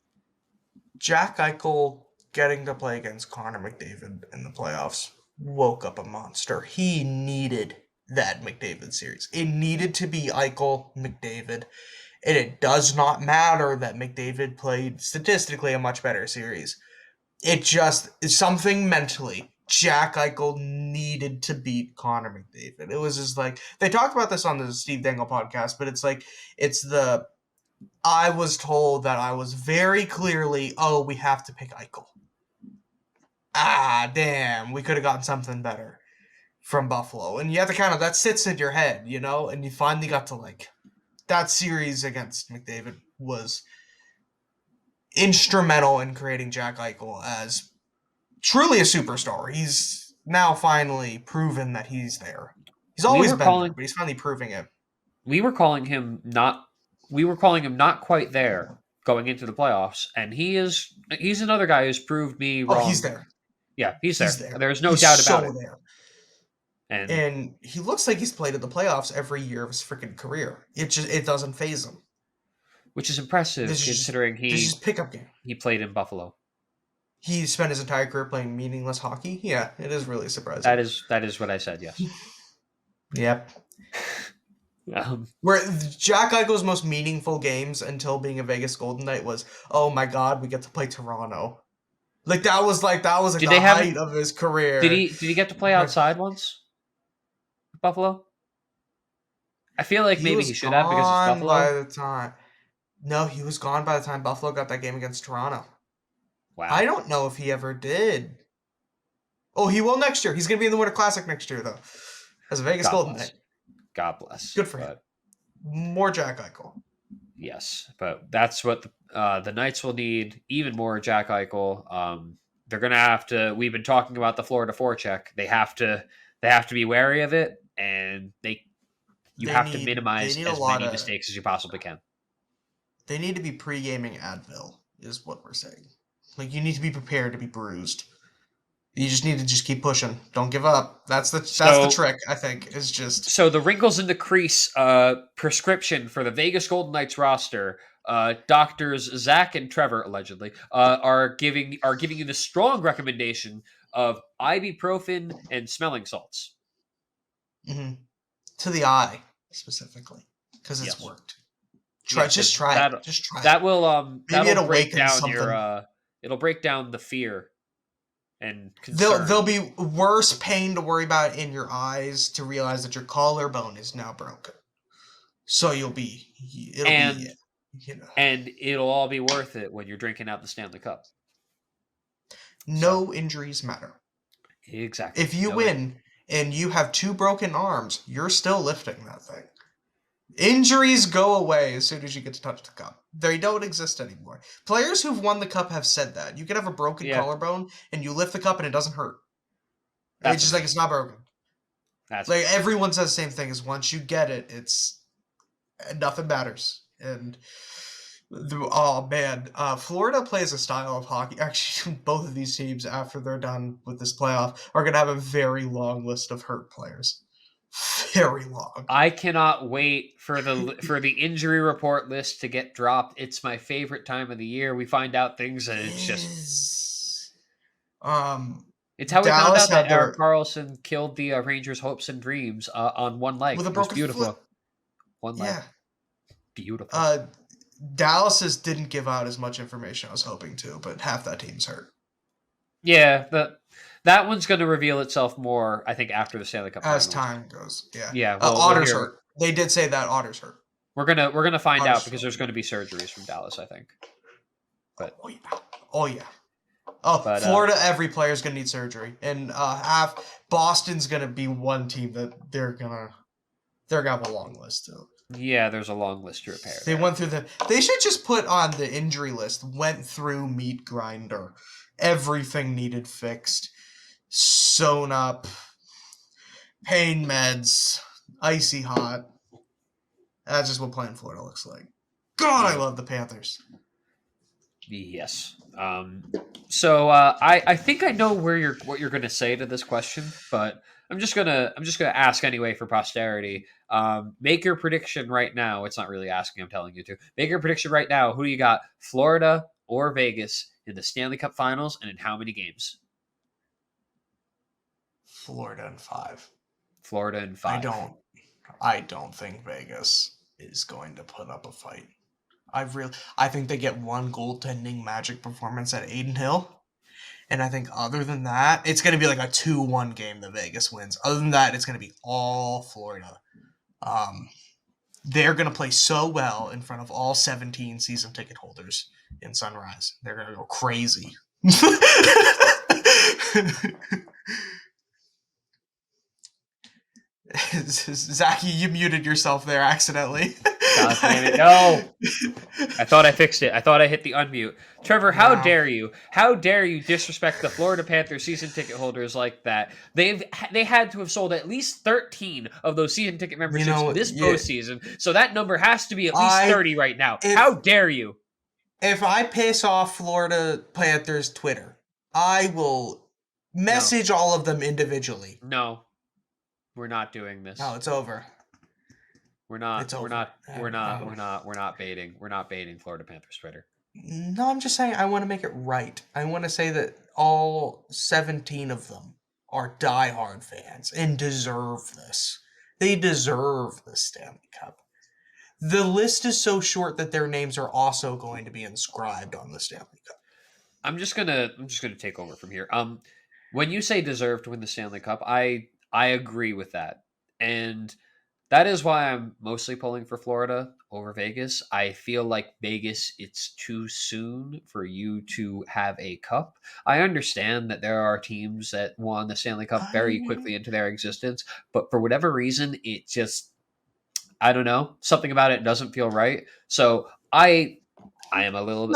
Jack Eichel getting to play against Connor McDavid in the playoffs woke up a monster. He needed that McDavid series. It needed to be Eichel, McDavid. And it does not matter that McDavid played statistically a much better series. It just is something mentally. Jack Eichel needed to beat Connor McDavid. It was just like they talked about this on the Steve Dangle podcast, but it's like I was told that I was very clearly, we have to pick Eichel. Damn, we could have gotten something better from Buffalo. And you have to that sits in your head, and you finally got to that series against McDavid was instrumental in creating Jack Eichel as truly a superstar. He's now finally proven that he's there. He's always been there, but he's finally proving it. We were calling him not. We were calling him not quite there going into the playoffs, and he's another guy who's proved me wrong. Oh, he's there. Yeah, he's there. There's no he's doubt about it. There. And he looks like he's played in the playoffs every year of his freaking career. It doesn't faze him, which is impressive considering this pickup game. He played in Buffalo. He spent his entire career playing meaningless hockey. Yeah, it is really surprising. That is what I said. Yes. Yep. Where Jack Eichel's most meaningful games until being a Vegas Golden Knight was, oh my god, we get to play Toronto. That was the height of his career. Did he get to play outside once? Buffalo? I feel like maybe he should have because it's Buffalo. By the time. No, he was gone by the time Buffalo got that game against Toronto. Wow. I don't know if he ever did. Oh, he will next year. He's going to be in the Winter Classic next year, though. As a Vegas Golden Knight. God bless. Good for him. More Jack Eichel. Yes, but that's what the Knights will need. Even more Jack Eichel. They're going to have to. We've been talking about the Florida forecheck. They have to be wary of it, and you have to minimize as many mistakes as you possibly can. They need to be pre-gaming Advil, is what we're saying. You need to be prepared to be bruised. You just need to keep pushing. Don't give up. That's the trick, I think, is just... So the Wrinkles in the Crease prescription for the Vegas Golden Knights roster, doctors Zach and Trevor, allegedly, are giving you the strong recommendation of ibuprofen and smelling salts. Mm-hmm. To the eye, specifically, because it's worked. Try it. Just try it. That will maybe it'll break down your it'll break down the fear and concern. There'll be worse pain to worry about in your eyes to realize that your collarbone is now broken. So and it'll all be worth it when you're drinking out the Stanley Cup. No injuries matter. Exactly. If you win and you have 2 broken arms, you're still lifting that thing. Injuries go away as soon as you get to touch the cup. They don't exist anymore. Players who've won the cup have said that. You can have a broken collarbone and you lift the cup and it doesn't hurt. It's just it's not broken. Everyone says the same thing, is once you get it, it's nothing matters. And Florida plays a style of hockey. Actually, both of these teams, after they're done with this playoff, are going to have a very long list of hurt players. Very long. I cannot wait for the injury report list to get dropped. It's my favorite time of the year. We find out things and it's just it's how we found out that Erik Karlsson killed the Rangers' hopes and dreams on one leg. With a broken foot. One leg. Yeah. Beautiful. Dallas didn't give out as much information I was hoping to, but half that team's hurt. Yeah, that one's going to reveal itself more, I think, after the Stanley Cup Finals. As time goes, yeah. Yeah. Otter's hurt. They did say that Otter's hurt. We're gonna find Otter's out because there's going to be surgeries from Dallas, I think. But oh yeah, oh yeah. Oh, but Florida, every player's gonna need surgery, and Boston's gonna be one team that they're gonna have a long list too. yeah, there's a long list to repair. They went through They should just put on the injury list. Went through meat grinder, everything needed fixed, sewn up, pain meds, icy hot. That's just what playing Florida looks like. God, I love the Panthers. Yes. So I think I know what you're going to say to this question, but I'm just gonna ask anyway for posterity. Make your prediction right now. It's not really asking. I'm telling you to make your prediction right now. Who do you got? Florida or Vegas in the Stanley Cup Finals, and in how many games? Florida in 5. Florida in 5. I don't think Vegas is going to put up a fight. I think they get one goaltending magic performance at Adin Hill. And I think other than that, it's going to be like a 2-1 game that Vegas wins. Other than that, it's going to be all Florida. They're going to play so well in front of all 17 season ticket holders in Sunrise. They're going to go crazy. Zachy, you muted yourself there accidentally. God damn it. No. I thought I fixed it. I thought I hit the unmute. Trevor, how dare you? How dare you disrespect the Florida Panthers season ticket holders like that? They had to have sold at least 13 of those season ticket memberships this postseason. So that number has to be at least 30 right now. How dare you? If I piss off Florida Panthers Twitter, I will message all of them individually. No. We're not doing this. No, it's over. We're not baiting. We're not baiting Florida Panthers Twitter. No, I'm just saying I want to make it right. I want to say that all 17 of them are diehard fans and deserve this. They deserve the Stanley Cup. The list is so short that their names are also going to be inscribed on the Stanley Cup. I'm just gonna take over from here. When you say deserve to win the Stanley Cup, I agree with that. And that is why I'm mostly pulling for Florida over Vegas. I feel like Vegas, it's too soon for you to have a cup. I understand that there are teams that won the Stanley Cup very quickly into their existence, but for whatever reason, it just, I don't know, something about it doesn't feel right. So I am a little bit.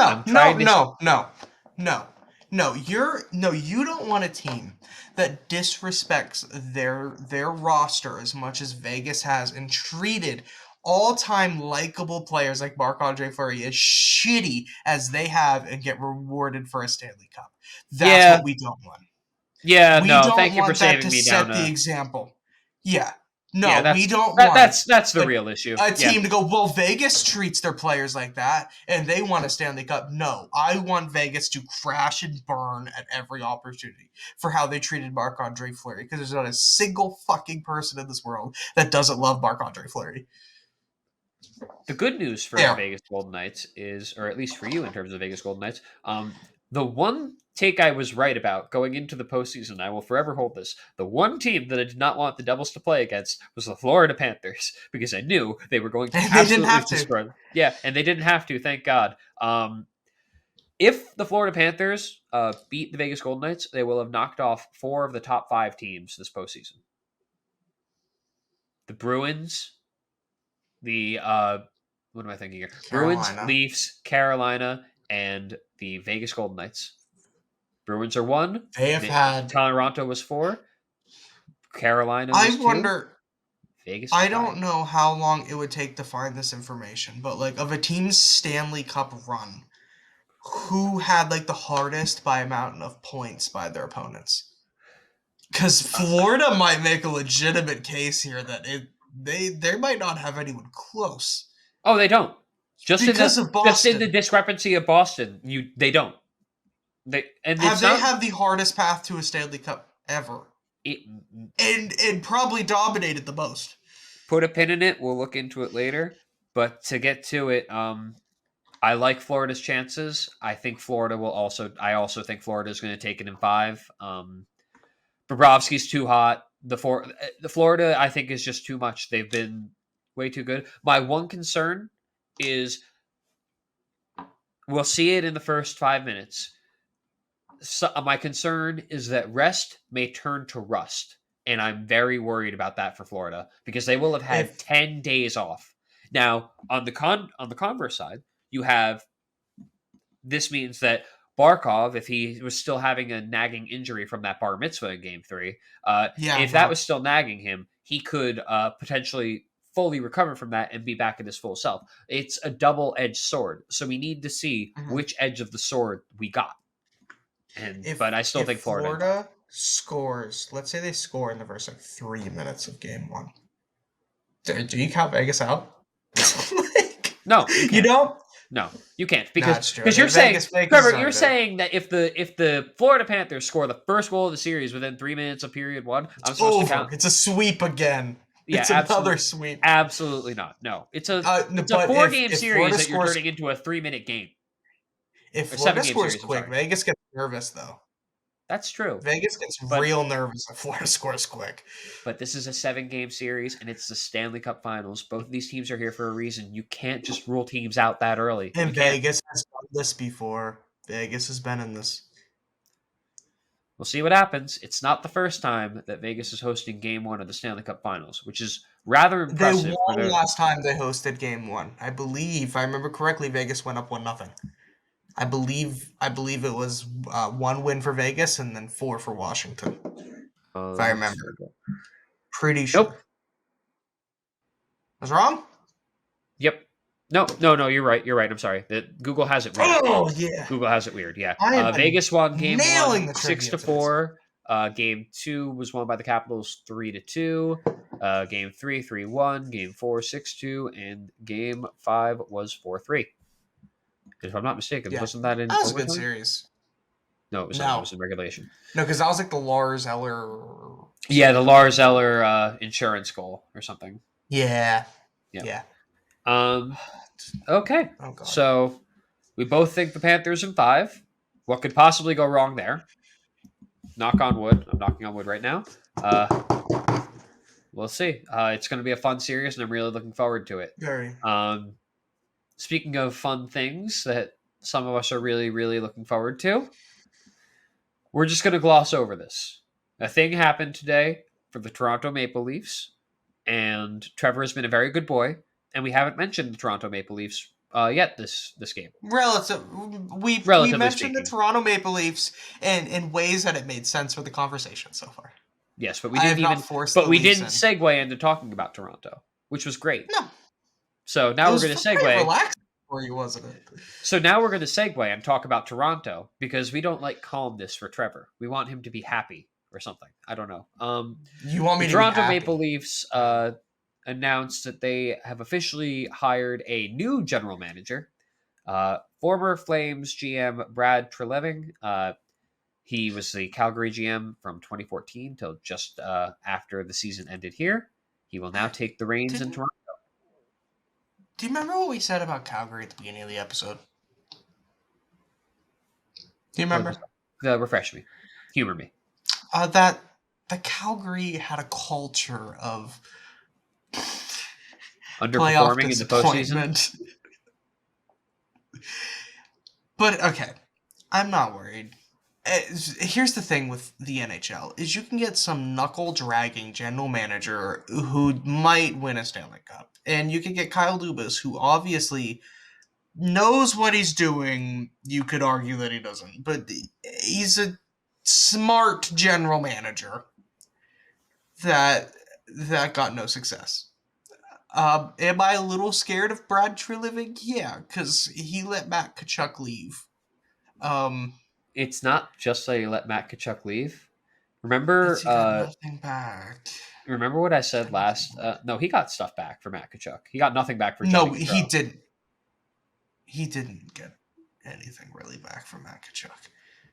No, you don't want a team that disrespects their roster as much as Vegas has and treated all-time likable players like Marc-Andre Fleury as shitty as they have and get rewarded for a Stanley Cup. That's what we don't want. Yeah, thank you for saving me down. Set the example. Yeah. No, we don't want that's the real issue. A team to go, well, Vegas treats their players like that, and they want a Stanley Cup. No, I want Vegas to crash and burn at every opportunity for how they treated Marc-Andre Fleury, because there's not a single fucking person in this world that doesn't love Marc-Andre Fleury. The good news for the Vegas Golden Knights is, or at least for you in terms of Vegas Golden Knights, the one take I was right about going into the postseason, I will forever hold this. The one team that I did not want the Devils to play against was the Florida Panthers, because I knew they were going to absolutely destroy them. Yeah, and they didn't have to, thank God. If the Florida Panthers beat the Vegas Golden Knights, they will have knocked off 4 of the top 5 teams this postseason. The Bruins, the what am I thinking here? Carolina. Bruins, Leafs, Carolina, and the Vegas Golden Knights. Bruins are 1. They have had Toronto was 4. Carolina was 2. I wonder. Vegas. I don't know how long it would take to find this information, but like of a team's Stanley Cup run, who had like the hardest by amount of points by their opponents? Because Florida might make a legitimate case here that they might not have anyone close. Oh, they don't. Just because of Boston. Just in the discrepancy of Boston, they don't. They have the hardest path to a Stanley Cup ever. And probably dominated the most. Put a pin in it. We'll look into it later. But to get to it, I like Florida's chances. I think Florida will also. I also think Florida is going to take it in 5. Bobrovsky's too hot. The Florida, I think, is just too much. They've been Way too good. My one concern is we'll see it in the first 5 minutes. So, my concern is that rest may turn to rust, and I'm very worried about that for Florida because they will have had If 10 days off. Now, on the converse side, you have this means that Barkov, if he was still having a nagging injury from that bar mitzvah in Game 3, yeah, if that well, was still nagging him, he could potentially fully recover from that and be back in his full self. It's a double-edged sword, so we need to see mhm. which edge of the sword we got. But I still If think Florida in 5. Florida scores, let's say they score in the first like 3 minutes of game one, do you count Vegas out? No. Like, No, you you can't. don't? No, you can't Nah, it's true. because you're saying, Vegas Trevor, is you're under. saying that if the Florida Panthers score the first goal of the series within 3 minutes of period one, I'm It's supposed to over. count. It's a sweep again. Yeah, It's another sweep. absolutely not. No, it's a But 4 game if series Florida that you're scores, turning into a 3 minute game if or Florida 7 game scores series. I'm quick, sorry. Vegas gets nervous though. That's true, Vegas gets but real nervous if Florida scores quick. this is a 7 game series and it's the Stanley Cup Finals. Both of these teams are here for a reason. You can't just rule teams out that early. You And can't. Vegas has done this before. Vegas has been in this. We'll see what happens. It's not the first time that Vegas is hosting Game 1 of the Stanley Cup Finals, which is rather They impressive for won their. last time they hosted game one. I believe, if I remember correctly, Vegas went up 1-0. I believe it was 1 win for Vegas and then 4 for Washington. If I remember. Pretty sure. Nope. Was wrong? Yep. No. You're right. I'm sorry. Google has it weird. Oh yeah. Google has it weird. Yeah. I am Vegas won Game nailing 1 the 6-4. Game 2 was won by the Capitals 3-2. Game 3 3-1. Game 4 6-2, and Game 5 was 4-3. If I'm not mistaken, Yeah. wasn't that in That was a overtime? good series. No, it was No. not. It was in regulation. No, because that was like the Lars Eller. Yeah, the Lars Eller insurance goal or something. Yeah. Yeah. Yeah. Okay. Oh god. So we both think the Panthers in 5. What could possibly go wrong there? Knock on wood. I'm knocking on wood right now. We'll see. It's going to be a fun series, and I'm really looking forward to it. Very. Speaking of fun things that some of us are really, really looking forward to, we're just going to gloss over this. A thing happened today for the Toronto Maple Leafs, and Trevor has been a very good boy, and we haven't mentioned the Toronto Maple Leafs yet this game. We've Relatively mentioned speaking. the Toronto Maple Leafs in ways that it made sense for the conversation so far. Yes, but we didn't segue into talking about Toronto, which was great. No. So now we're going to segue. Relaxed for you, wasn't it? So now we're going to segue and talk about Toronto because we don't like calmness for Trevor. We want him to be happy or something. I don't know. You want me the to Toronto be happy? Maple Leafs announced that they have officially hired a new general manager, former Flames GM Brad Treliving. He was the Calgary GM from 2014 till just after the season ended here. He will now take the reins in Toronto. Do you remember what we said about Calgary at the beginning of the episode? Do you remember? Refresh me. Humor me. That the Calgary had a culture of underperforming in the postseason. But okay, I'm not worried. Here's the thing with the NHL is you can get some knuckle-dragging general manager who might win a Stanley Cup. And you can get Kyle Dubas, who obviously knows what he's doing. You could argue that he doesn't. But he's a smart general manager that got no success. Am I a little scared of Brad Treliving? Yeah, because he let Matt Tkachuk leave. It's not just that he let Matt Tkachuk leave. Remember, he got nothing back. Remember what I said last? No, he got stuff back for Matt Tkachuk. He got nothing back for Johnny Gaudreau. He didn't. He didn't get anything really back from Matt Tkachuk.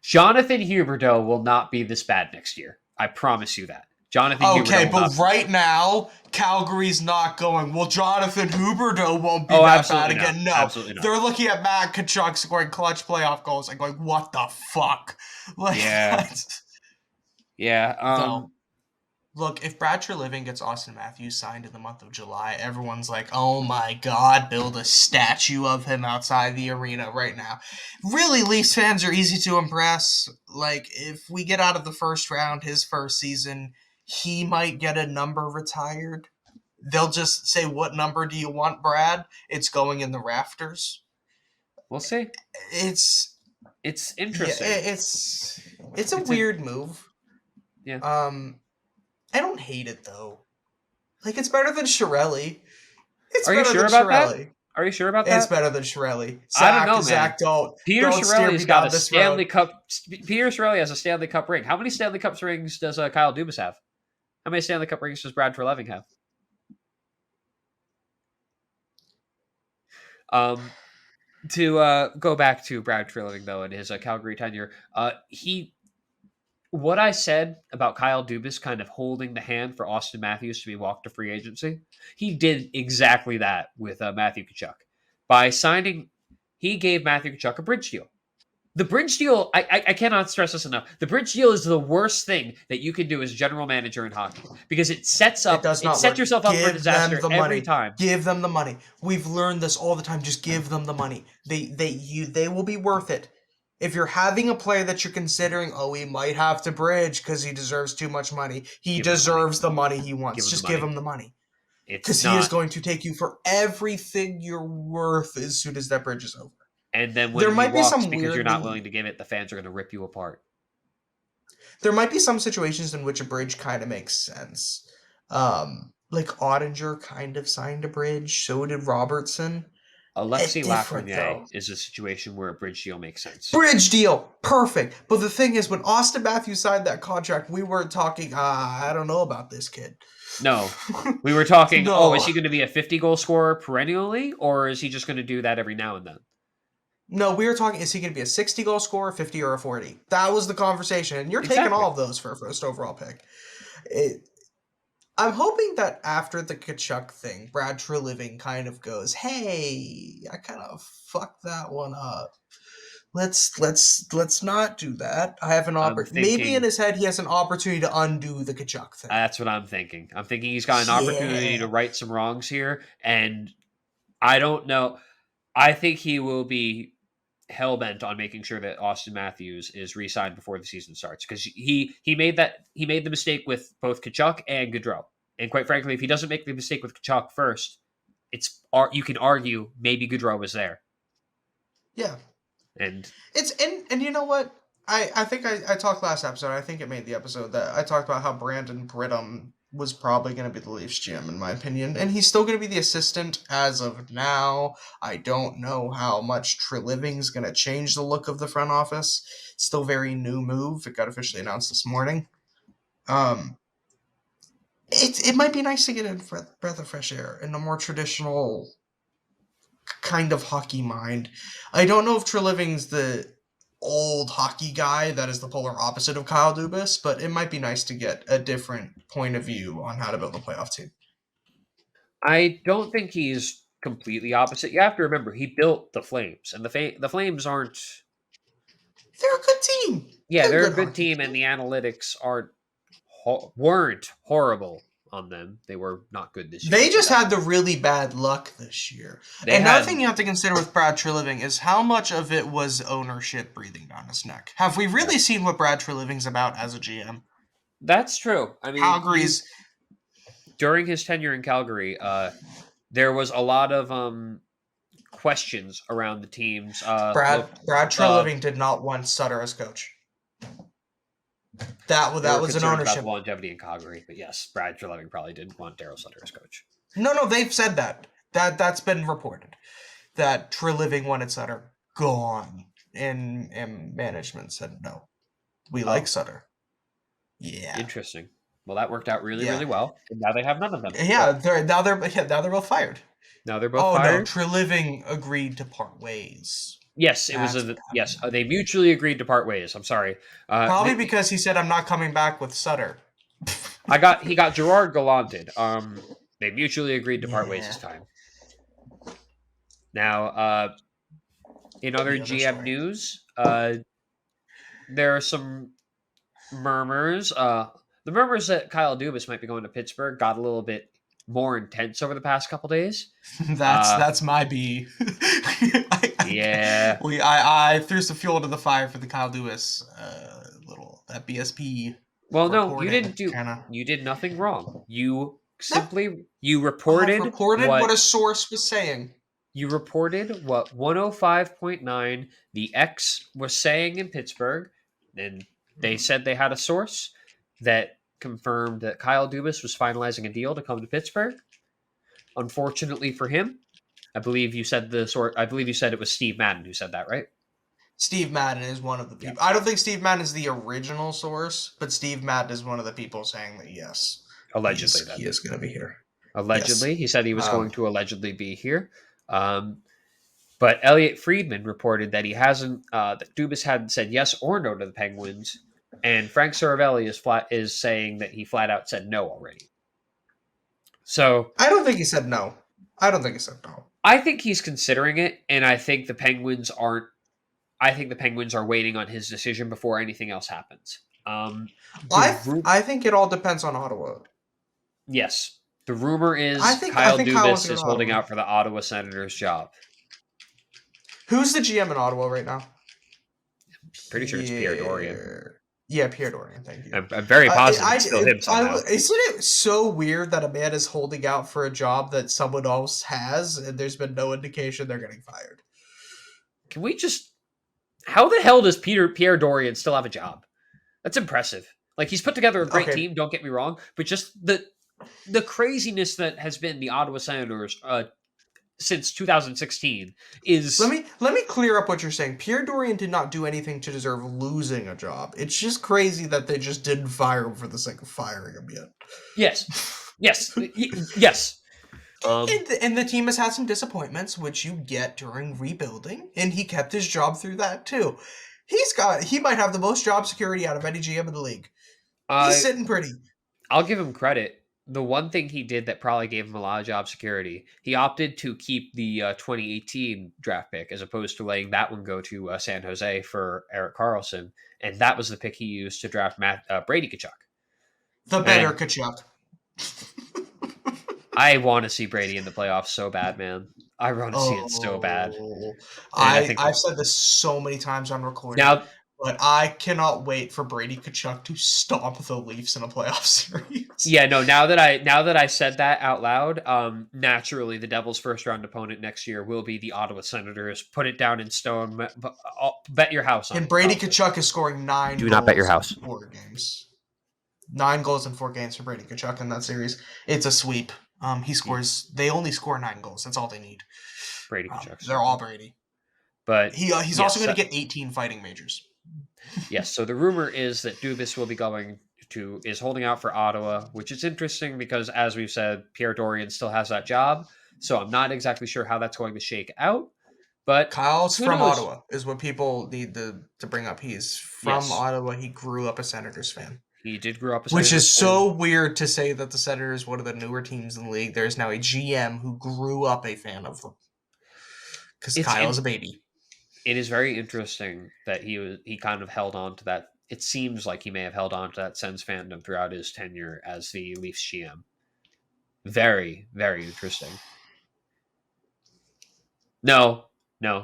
Jonathan Huberdeau will not be this bad next year. I promise you that. Jonathan Huberdeau. Okay, but right now, Calgary's not going, well, Jonathan Huberdeau won't be that bad again. No, absolutely not. They're looking at Matt Tkachuk scoring clutch playoff goals and going, what the fuck? Like, yeah. Yeah. Look, if Brad Treliving gets Austin Matthews signed in the month of July, everyone's like, oh my god, build a statue of him outside the arena right now. Really, Leafs fans are easy to impress. Like, if we get out of the first round, his first season, he might get a number retired. They'll just say, what number do you want, Brad? It's going in the rafters. We'll see. It's interesting. It's a weird move. Yeah. I don't hate it though. Like, it's better than Chiarelli. Are you sure about that? Are you sure about that? It's better than Chiarelli. I don't know, man. Zach, Peter Chiarelli's got a Stanley Cup. Peter Chiarelli has a Stanley Cup ring. How many Stanley Cup rings does Kyle Dubas have? How many Stanley Cup rings does Brad Treliving have? To go back to Brad Treliving, though, and his Calgary tenure, what I said about Kyle Dubas kind of holding the hand for Austin Matthews to be walked to free agency, he did exactly that with Matthew Tkachuk. By signing, he gave Matthew Tkachuk a bridge deal. The bridge deal, I cannot stress this enough. The bridge deal is the worst thing that you can do as general manager in hockey because it sets yourself up for disaster every time. Give them the money. We've learned this all the time. Just give them the money. They will be worth it. If you're having a player that you're considering, we might have to bridge because he deserves too much money. He deserves the money he wants. Just give him the money. Because he is going to take you for everything you're worth as soon as that bridge is over. And then when he walks because you're not willing to give it, the fans are going to rip you apart. There might be some situations in which a bridge kind of makes sense. Like Ottinger kind of signed a bridge. So did Robertson. Alexi Lafreniere is a situation where a bridge deal makes sense. Bridge deal! Perfect! But the thing is, when Austin Matthews signed that contract, we weren't talking, I don't know about this kid. No. We were talking, is he going to be a 50-goal scorer perennially, or is he just going to do that every now and then? No, we were talking, is he going to be a 60-goal scorer, 50, or a 40? That was the conversation, and you're taking all of those for a first overall pick. I'm hoping that after the Tkachuk thing, Brad Treliving kind of goes, hey, I kind of fucked that one up. Let's not do that. I have an opportunity. Maybe in his head he has an opportunity to undo the Tkachuk thing. That's what I'm thinking. I'm thinking he's got an opportunity to right some wrongs here, and I don't know. I think he will be hell-bent on making sure that Austin Matthews is re-signed before the season starts because he made the mistake with both Tkachuk and Gaudreau. And quite frankly, if he doesn't make the mistake with Tkachuk first, you can argue maybe Gaudreau was there. Yeah. And you know what? I think I talked last episode, I think it made the episode, that I talked about how Brandon Brittam was probably going to be the Leafs GM, in my opinion. And he's still going to be the assistant as of now. I don't know how much Treliving's going to change the look of the front office. It's still a very new move. It got officially announced this morning. It might be nice to get a breath of fresh air in a more traditional kind of hockey mind. I don't know if Treliving's the old hockey guy that is the polar opposite of Kyle Dubas, but it might be nice to get a different point of view on how to build a playoff team. I don't think he's completely opposite. You have to remember, he built the Flames, and the Flames aren't... They're a good team. Yeah, they're a good team, and the analytics weren't horrible on them. They were not good this year. They just had the really bad luck this year. Another thing you have to consider with Brad Treliving is how much of it was ownership breathing down his neck. Have we really seen what Brad Treliving's about as a GM? That's true. I mean, Calgary's... During his tenure in Calgary, there was a lot of questions around the teams. Brad Treliving did not want Sutter as coach. That was an ownership. About longevity in Calgary, but yes, Brad Treliving probably didn't want Daryl Sutter as coach. No, they've said that. That's been reported. That Treliving wanted Sutter gone, and management said no. We like Sutter. Yeah. Interesting. Well, that worked out really, really well. And now they have none of them. Yeah, now they're both fired. Now they're both fired. Oh no, Treliving agreed to part ways. Yes, they mutually agreed to part ways. I'm sorry. Probably because he said, "I'm not coming back with Sutter." He got Gerard Gallanted. They mutually agreed to part ways this time. Now, in other GM news, there are some murmurs. The rumors that Kyle Dubas might be going to Pittsburgh got a little bit more intense over the past couple days. That's my B. Yeah. I threw some fuel to the fire for the Kyle Lewis little that BSP Well, no, reporting kind of. you did nothing wrong. No, You I've reported reported what a source was saying. you reported what 105.9 the X was saying in Pittsburgh, and they said they had a source that confirmed that Kyle Dubas was finalizing a deal to come to Pittsburgh. Unfortunately for him, I believe you said it was Steve Madden who said that, right? Steve Madden is one of the Yeah. people. I don't think Steve Madden is the original source, but Steve Madden is one of the people saying that yes, Allegedly, he is going to be here. Allegedly, Yes. he said he was going to allegedly be here. But Elliot Friedman reported that he hasn't, that Dubas hadn't said yes or no to the Penguins, and Frank Saravelli is saying that he flat out said no already. So I don't think he said no. I don't think he said no. I think he's considering it, and I think the Penguins aren't. I think the Penguins are waiting on his decision before anything else happens. I think it all depends on Ottawa. Yes, the rumor is I think Kyle Kyle wants Dubas to go is to holding Ottawa. out for the Ottawa Senators job. Who's the GM in Ottawa right now? Pretty sure it's Pierre Dorian. Yeah, Pierre Dorian. Thank you. I'm very positive it's still him somehow. Isn't it so weird that a man is holding out for a job that someone else has, and there's been no indication they're getting fired? Can we just? How the hell does Pierre Dorian still have a job? That's impressive. Like, he's put together a great team. Don't get me wrong, but just the craziness that has been the Ottawa Senators since 2016 is. Let me clear up what you're saying. Pierre Dorian did not do anything to deserve losing a job. It's just crazy that they just didn't fire him for the sake of firing him yet. Yes, yes. And the team has had some disappointments, which you get during rebuilding, and he kept his job through that too. He might have the most job security out of any GM in the league. He's sitting pretty. I'll give him credit. The one thing he did that probably gave him a lot of job security, he opted to keep the 2018 draft pick as opposed to letting that one go to San Jose for Erik Karlsson, and that was the pick he used to draft Brady Tkachuk. The better Tkachuk. I want to see Brady in the playoffs so bad, man. I want to see it so bad. I've said this so many times on recording. Now, but I cannot wait for Brady Tkachuk to stomp the Leafs in a playoff series. Yeah, no. Now that I said that out loud, naturally the Devils' first round opponent next year will be the Ottawa Senators. Put it down in stone. Bet your house on it. And Brady Tkachuk is scoring 9 goals. Do not bet your house. In 4 games. 9 goals in 4 games for Brady Tkachuk in that series. It's a sweep. They only score 9 goals. That's all they need. Brady Tkachuk. They're all Brady. But he's also going to get 18 fighting majors. Yes, so the rumor is that Dubas will be is holding out for Ottawa, which is interesting because, as we've said, Pierre Dorian still has that job. So I'm not exactly sure how that's going to shake out. But Kyle's from Ottawa is what people need to bring up. He's from Ottawa. He grew up a Senators fan. He did grow up a Senators fan. Which is so weird to say that the Senators, one of the newer teams in the league, there's now a GM who grew up a fan of them. Because Kyle is a baby. It is very interesting that he kind of held on to that. It seems like he may have held on to that Sens fandom throughout his tenure as the Leafs GM. Very, very interesting. No,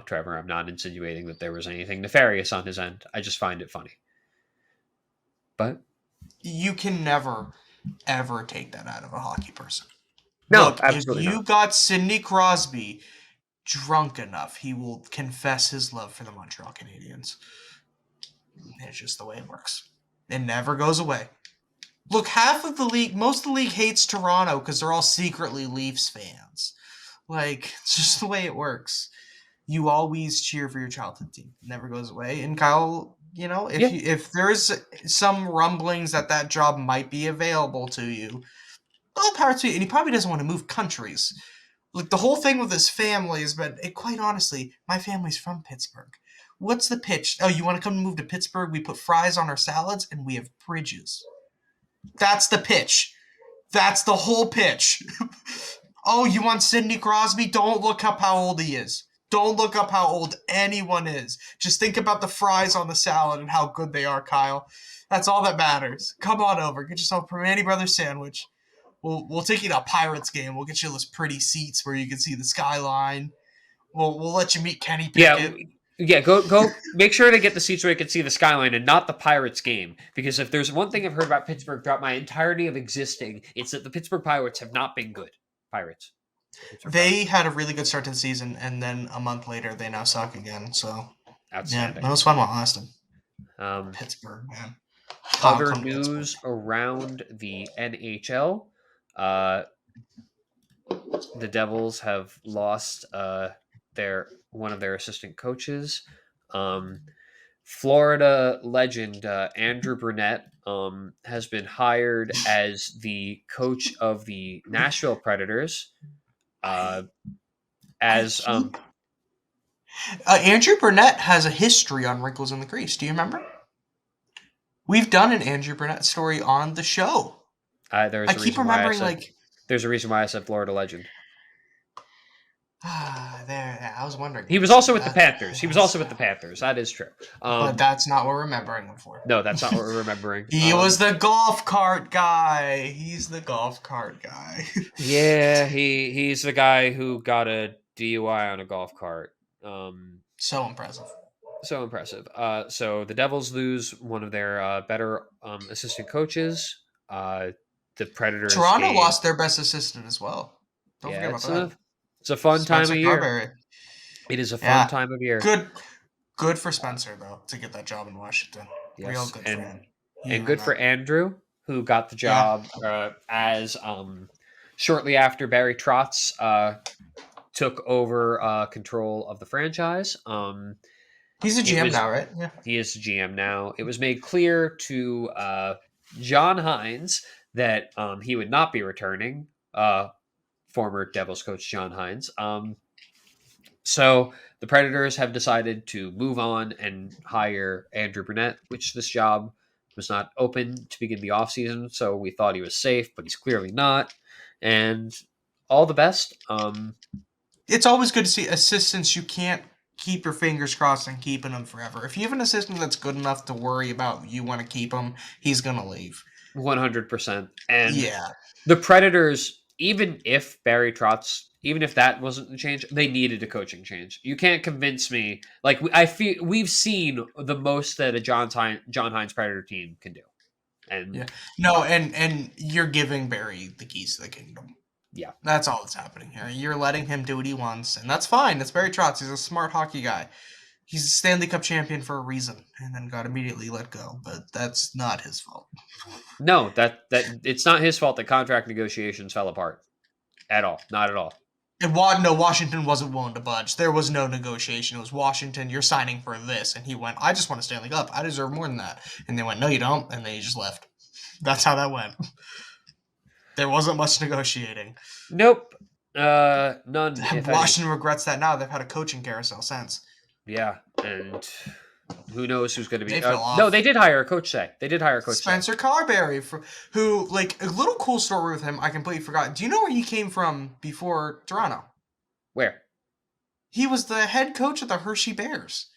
Trevor, I'm not insinuating that there was anything nefarious on his end. I just find it funny. But you can never, ever take that out of a hockey person. No, look, absolutely if you not. got Sidney Crosby drunk enough, he will confess his love for the Montreal Canadiens. It's just the way it works. It never goes away. Look, most of the league hates Toronto because they're all secretly Leafs fans. Like, it's just the way it works. You always cheer for your childhood team. It never goes away. And Kyle, if there's some rumblings that job might be available to you, all power to you. And he probably doesn't want to move countries. Like, the whole thing with his family has been, quite honestly, my family's from Pittsburgh. What's the pitch? Oh, you want to come move to Pittsburgh? We put fries on our salads and we have bridges. That's the pitch. That's the whole pitch. Oh, you want Sidney Crosby? Don't look up how old he is. Don't look up how old anyone is. Just think about the fries on the salad and how good they are, Kyle. That's all that matters. Come on over. Get yourself a Primanti Brothers sandwich. We'll take you to a Pirates game. We'll get you those pretty seats where you can see the skyline. We'll let you meet Kenny Yeah, Pickett. yeah. Go. Make sure to get the seats where you can see the skyline and not the Pirates game. Because if there's one thing I've heard about Pittsburgh throughout my entirety of existing, it's that the Pittsburgh Pirates have not been good. Pirates. Pittsburgh They Pirates. had a really good start to the season, and then a month later, they now suck again. So, yeah, it Outstanding. was fun while it lasted. Um, Pittsburgh, man. Other Come to Pittsburgh. news around the NHL. Uh, the Devils have lost their one of their assistant coaches. Um, Florida legend Andrew Brunette has been hired as the coach of the Nashville Predators. As Andrew Burnett has a history on Wrinkles in the Crease. Do you remember? We've done an Andrew Burnett story on the show. there's I a keep reason why I remembering, said there's a reason why I said Florida legend. I was wondering. He was also with the Panthers. He was also with the Panthers. That is true. But that's not what we're remembering him for. No, that's not what we're remembering. He was the golf cart guy. He's the golf cart guy. Yeah, he's the guy who got a DUI on a golf cart. So impressive. So impressive. So the Devils lose one of their better assistant coaches. The Predators. Toronto lost their best assistant as well. Don't forget about that. It's a fun Spencer time of year. Carberry. It is a fun time of year. Good for Spencer though to get that job in Washington. Yes. Real good for him. And good for Andrew, who got the job as shortly after Barry Trotz took over control of the franchise. He's a GM now, right? Yeah. He is a GM now. It was made clear to John Hines that he would not be returning. Former Devils coach John Hines. So the Predators have decided to move on and hire Andrew Brunette, which this job was not open to begin the offseason. So we thought he was safe, but he's clearly not. And all the best. It's always good to see assistants you can't keep your fingers crossed and keeping them forever. If you have an assistant that's good enough to worry about you want to keep him, he's going to leave. 100%. And yeah, the Predators, even if Barry Trotz, even if that wasn't the change, they needed a coaching change. You can't convince me. Like, I feel we've seen the most that a John Hines Predator team can do. And and you're giving Barry the keys to the kingdom. Yeah, that's all that's happening here. You're letting him do what he wants, and that's fine. That's Barry Trotz. He's a smart hockey guy. He's a Stanley Cup champion for a reason, and then got immediately let go. But that's not his fault. No, that it's not his fault that contract negotiations fell apart at all. Not at all. No, Washington wasn't willing to budge. There was no negotiation. It was Washington, you're signing for this. And he went, I just want to Stanley Cup. I deserve more than that. And they went, no, you don't. And they just left. That's how that went. There wasn't much negotiating. Nope. None. Washington regrets that now. They've had a coaching carousel since. Yeah. And who knows who's going to be... no, they did hire a coach today. Spencer Carberry, who, like, a little cool story with him, I completely forgot. Do you know where he came from before Toronto? Where? He was the head coach of the Hershey Bears.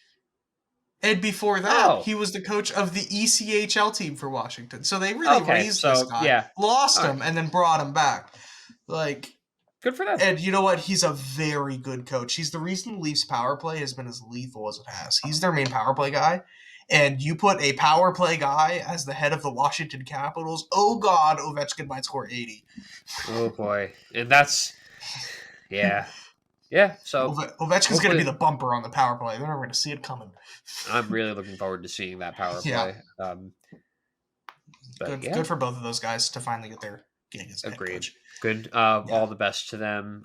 And before that, he was the coach of the ECHL team for Washington. So they really raised this guy, lost him, and then brought him back. Like... Good for them. And you know what? He's a very good coach. He's the reason the Leafs power play has been as lethal as it has. He's their main power play guy. And you put a power play guy as the head of the Washington Capitals. Oh, God, Ovechkin might score 80. Oh, boy. And that's... Yeah. Yeah, so... Ovechkin's going to be the bumper on the power play. They're never going to see it coming. I'm really looking forward to seeing that power play. Good for both of those guys to finally get their gig as head coach. Good. All the best to them.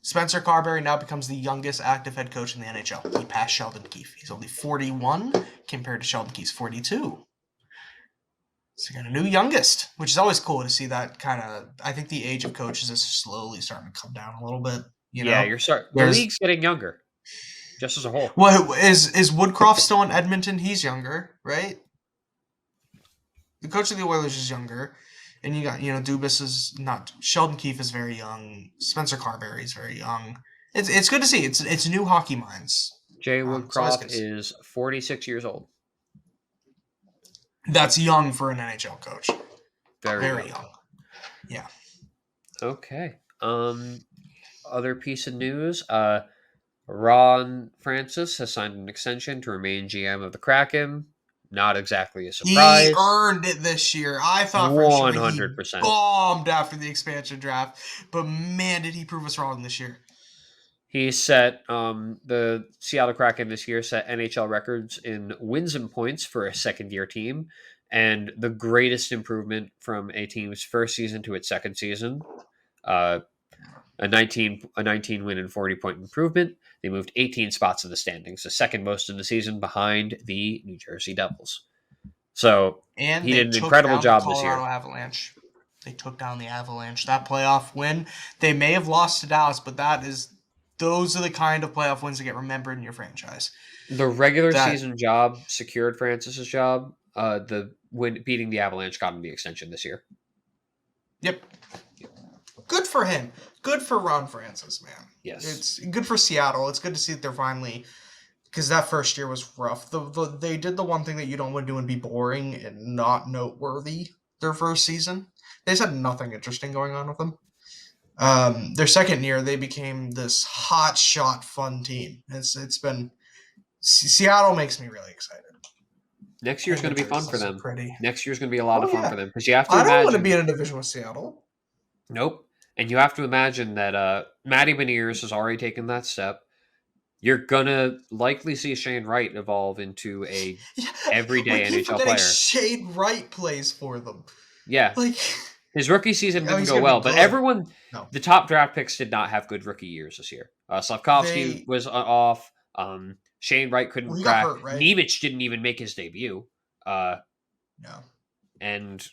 Spencer Carberry now becomes the youngest active head coach in the NHL. He passed Sheldon Keefe. He's only 41 compared to Sheldon Keefe's 42. So you got a new youngest, which is always cool to see that kind of... I think the age of coaches is slowly starting to come down a little bit. The league's getting younger, just as a whole. Well, is Woodcroft still in Edmonton? He's younger, right? The coach of the Oilers is younger. And you got, Dubas is not... Sheldon Keefe is very young. Spencer Carberry is very young. It's good to see. It's new hockey minds. Jay So it's Woodcroft good. is 46 years old. That's young for an NHL coach. Very Very young. young. Yeah. Okay. Other piece of news. Ron Francis has signed an extension to remain GM of the Kraken. Not exactly a He surprise. earned it this year. I thought for sure he 100%. bombed after the expansion draft, but man, did he prove us wrong this year. He set the Seattle Kraken this year set NHL records in wins and points for a second-year team, and the greatest improvement from a team's first season to its second season. Uh, a 19 win and 40 point improvement. They moved 18 spots in the standings, the second most in the season behind the New Jersey Devils. So And he they did an took incredible down the job this Colorado year. Avalanche. They took down the Avalanche. That playoff win, they may have lost to Dallas, but those are the kind of playoff wins that get remembered in your franchise. The regular That season job secured Francis's job. The win beating the Avalanche got him the extension this year. Yep. Good for him. Good for Ron Francis, man. Yes. It's good for Seattle. It's good to see that they're finally, because that first year was rough. They did the one thing that you don't want to do and be boring and not noteworthy their first season. They just had nothing interesting going on with them. Their second year, they became this hot shot fun team. It's been Seattle makes me really excited. Next year's going to be fun for them. Pretty. Next year's going to be a lot of fun for them because you have to I imagine. don't want to be in a division with Seattle. Nope. And you have to imagine that Matty Beniers has already taken that step. You're gonna likely see Shane Wright evolve into a everyday NHL player. Shane Wright plays for them. Yeah, like his rookie season didn't go well, but everyone, the top draft picks did not have good rookie years this year. Slavkovsky was off. Shane Wright couldn't crack. Hurt, right? Nemec didn't even make his debut. No. And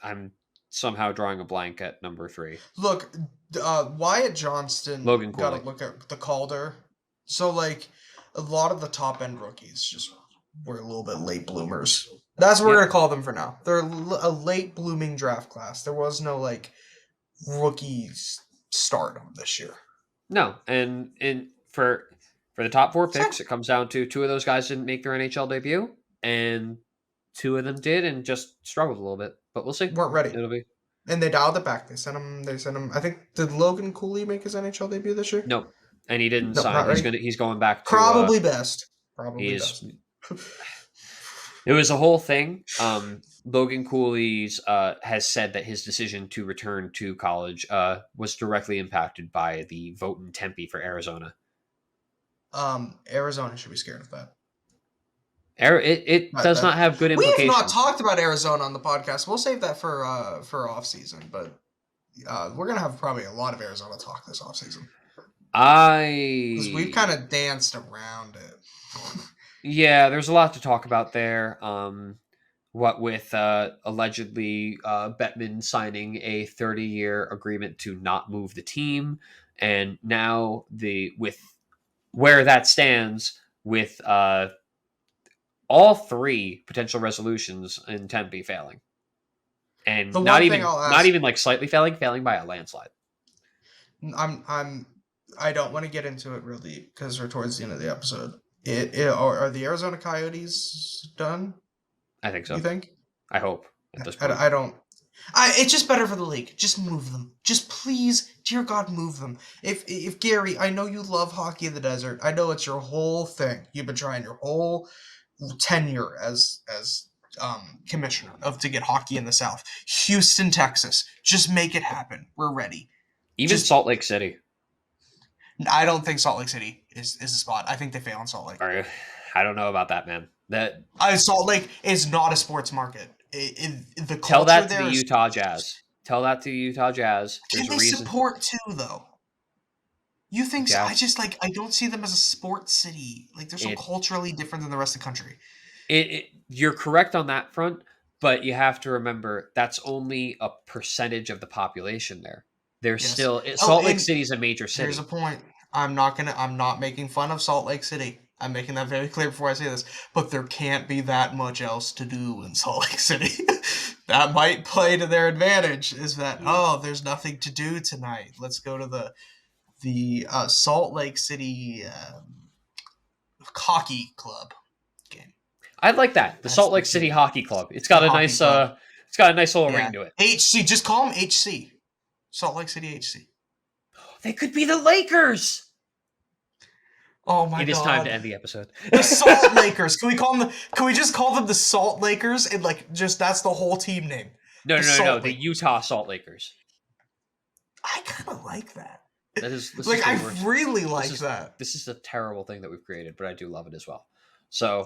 I'm somehow drawing a blank at number 3. Look, Wyatt Johnston. Logan Cooley. Gotta look at the Calder. So, like, a lot of the top-end rookies just were a little bit late bloomers. That's what we're going to call them for now. They're a late blooming draft class. There was no, like, rookies stardom this year. No, and for the top 4 picks, it comes down to 2 of those guys didn't make their NHL debut, and 2 of them did and just struggled a little bit. But we'll see. Weren't ready. It'll be. And they dialed it back. They sent him. I think, did Logan Cooley make his NHL debut this year? Nope. And he didn't sign. He's going back to probably best. Best. It was a whole thing. Logan Cooley's has said that his decision to return to college was directly impacted by the vote in Tempe for Arizona. Arizona should be scared of that. It does not have good implications. We have not talked about Arizona on the podcast. We'll save that for off season, but we're gonna have probably a lot of Arizona talk this off season. Because we've kind of danced around it. Yeah, there's a lot to talk about there. What with allegedly Bettman signing a 30-year agreement to not move the team, and now with where that stands with all 3 potential resolutions in Tempe failing, and not even like slightly failing by a landslide. I don't want to get into it really because we're towards the end of the episode. Are the Arizona Coyotes done? I think so. You think? I hope at this point. I don't. It's just better for the league. Just move them. Just please, dear God, move them. If Gary, I know you love hockey in the desert. I know it's your whole thing. You've been trying your whole tenure as commissioner to get hockey in the South. Houston, Texas. Just make it happen. We're ready. Even Salt Lake City. I don't think Salt Lake City is a spot. I think they fail in Salt Lake. I don't know about that, man. Salt Lake is not a sports market. The tell that to the Utah Jazz. Tell that to the Utah Jazz. Can they support too, though? You think so? I don't see them as a sports city. Like, they're so culturally different than the rest of the country. You're correct on that front, but you have to remember that's only a percentage of the population there. There's still Salt Lake City is a major city. Here's a point. I'm not making fun of Salt Lake City. I'm making that very clear before I say this. But there can't be that much else to do in Salt Lake City. That might play to their advantage. Is that there's nothing to do tonight. Let's go to the the Salt Lake City Hockey Club game. I'd like that. The Salt Lake City Hockey Club. It's got a nice it's got a nice little ring to it. HC, just call them HC. Salt Lake City HC. They could be the Lakers. Oh my god! It is time to end the episode. The Salt Lakers. Can we call them? Can we just call them the Salt Lakers and like just that's the whole team name? No. The Utah Salt Lakers. I kind of like that. This like I really like that. This is a terrible thing that we've created, but I do love it as well. So,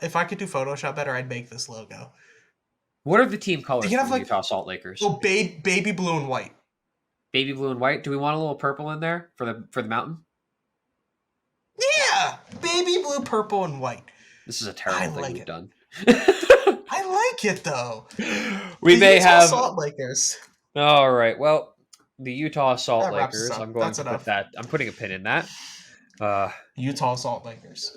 if I could do Photoshop better, I'd make this logo. What are the team colors for the Utah Salt Lakers? Well, baby blue and white. Baby blue and white. Do we want a little purple in there for the mountain? Yeah, baby blue, purple, and white. This is a terrible thing we've done. I like it though. We may have Salt Lakers. All right. Well, the Utah Salt Lakers. I'm going to put that. I'm putting a pin in that. Utah Salt Lakers.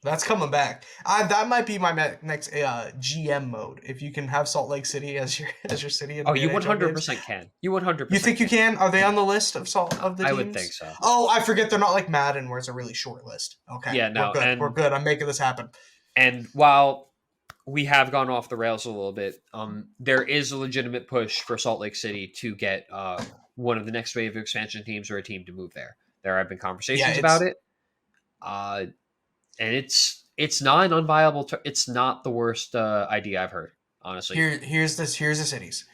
That's coming back. That might be my next GM mode. If you can have Salt Lake City as your city. In you 100% can. You 100%. You think you can? Are they on the list of the teams? I would think so. Oh, I forget they're not like Madden, where it's a really short list. Okay. Yeah. No. We're good. I'm making this happen. And while we have gone off the rails a little bit, there is a legitimate push for Salt Lake City to get one of the next wave of expansion teams or a team to move there. There have been conversations about it. And it's not an unviable. It's not the worst idea I've heard, honestly. Here's the cities.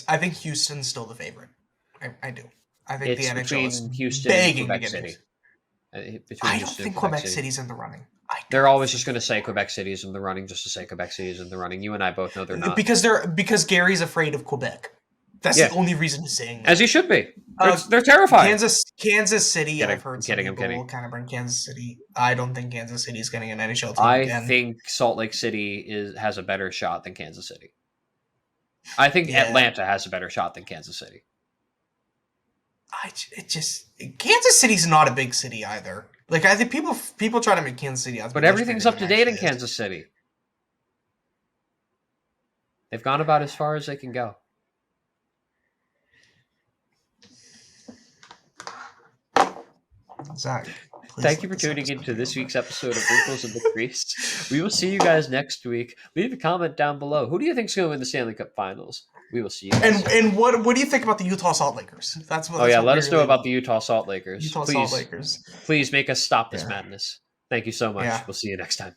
I think Houston's still the favorite. I do. I think it's the NHL is Houston begging Quebec to get City. I don't think Quebec City's in the running. They're always just going to say Quebec City's in the running just to say Quebec City's in the running. You and I both know they're not. Because Gary's afraid of Quebec. That's the only reason he's saying that. As he should be. They're terrified. Kansas City, I've heard some people will kind of bring Kansas City. I don't think Kansas City is getting an NHL team again. I think Salt Lake City has a better shot than Kansas City. I think Atlanta has a better shot than Kansas City. Kansas City's not a big city either. Like I think people try to make Kansas City out. But everything's up to date in Kansas City. They've gone about as far as they can go. Zach, thank you for tuning into this week's episode of Wrinkles in the Crease. We will see you guys next week. Leave a comment down below. Who do you think is going to win the Stanley Cup Finals? We will see you guys. And what do you think about the Utah Salt Lakers? Let us know about the Utah Salt Lakers. Salt Lakers. Please make us stop this madness. Thank you so much. We'll see you next time.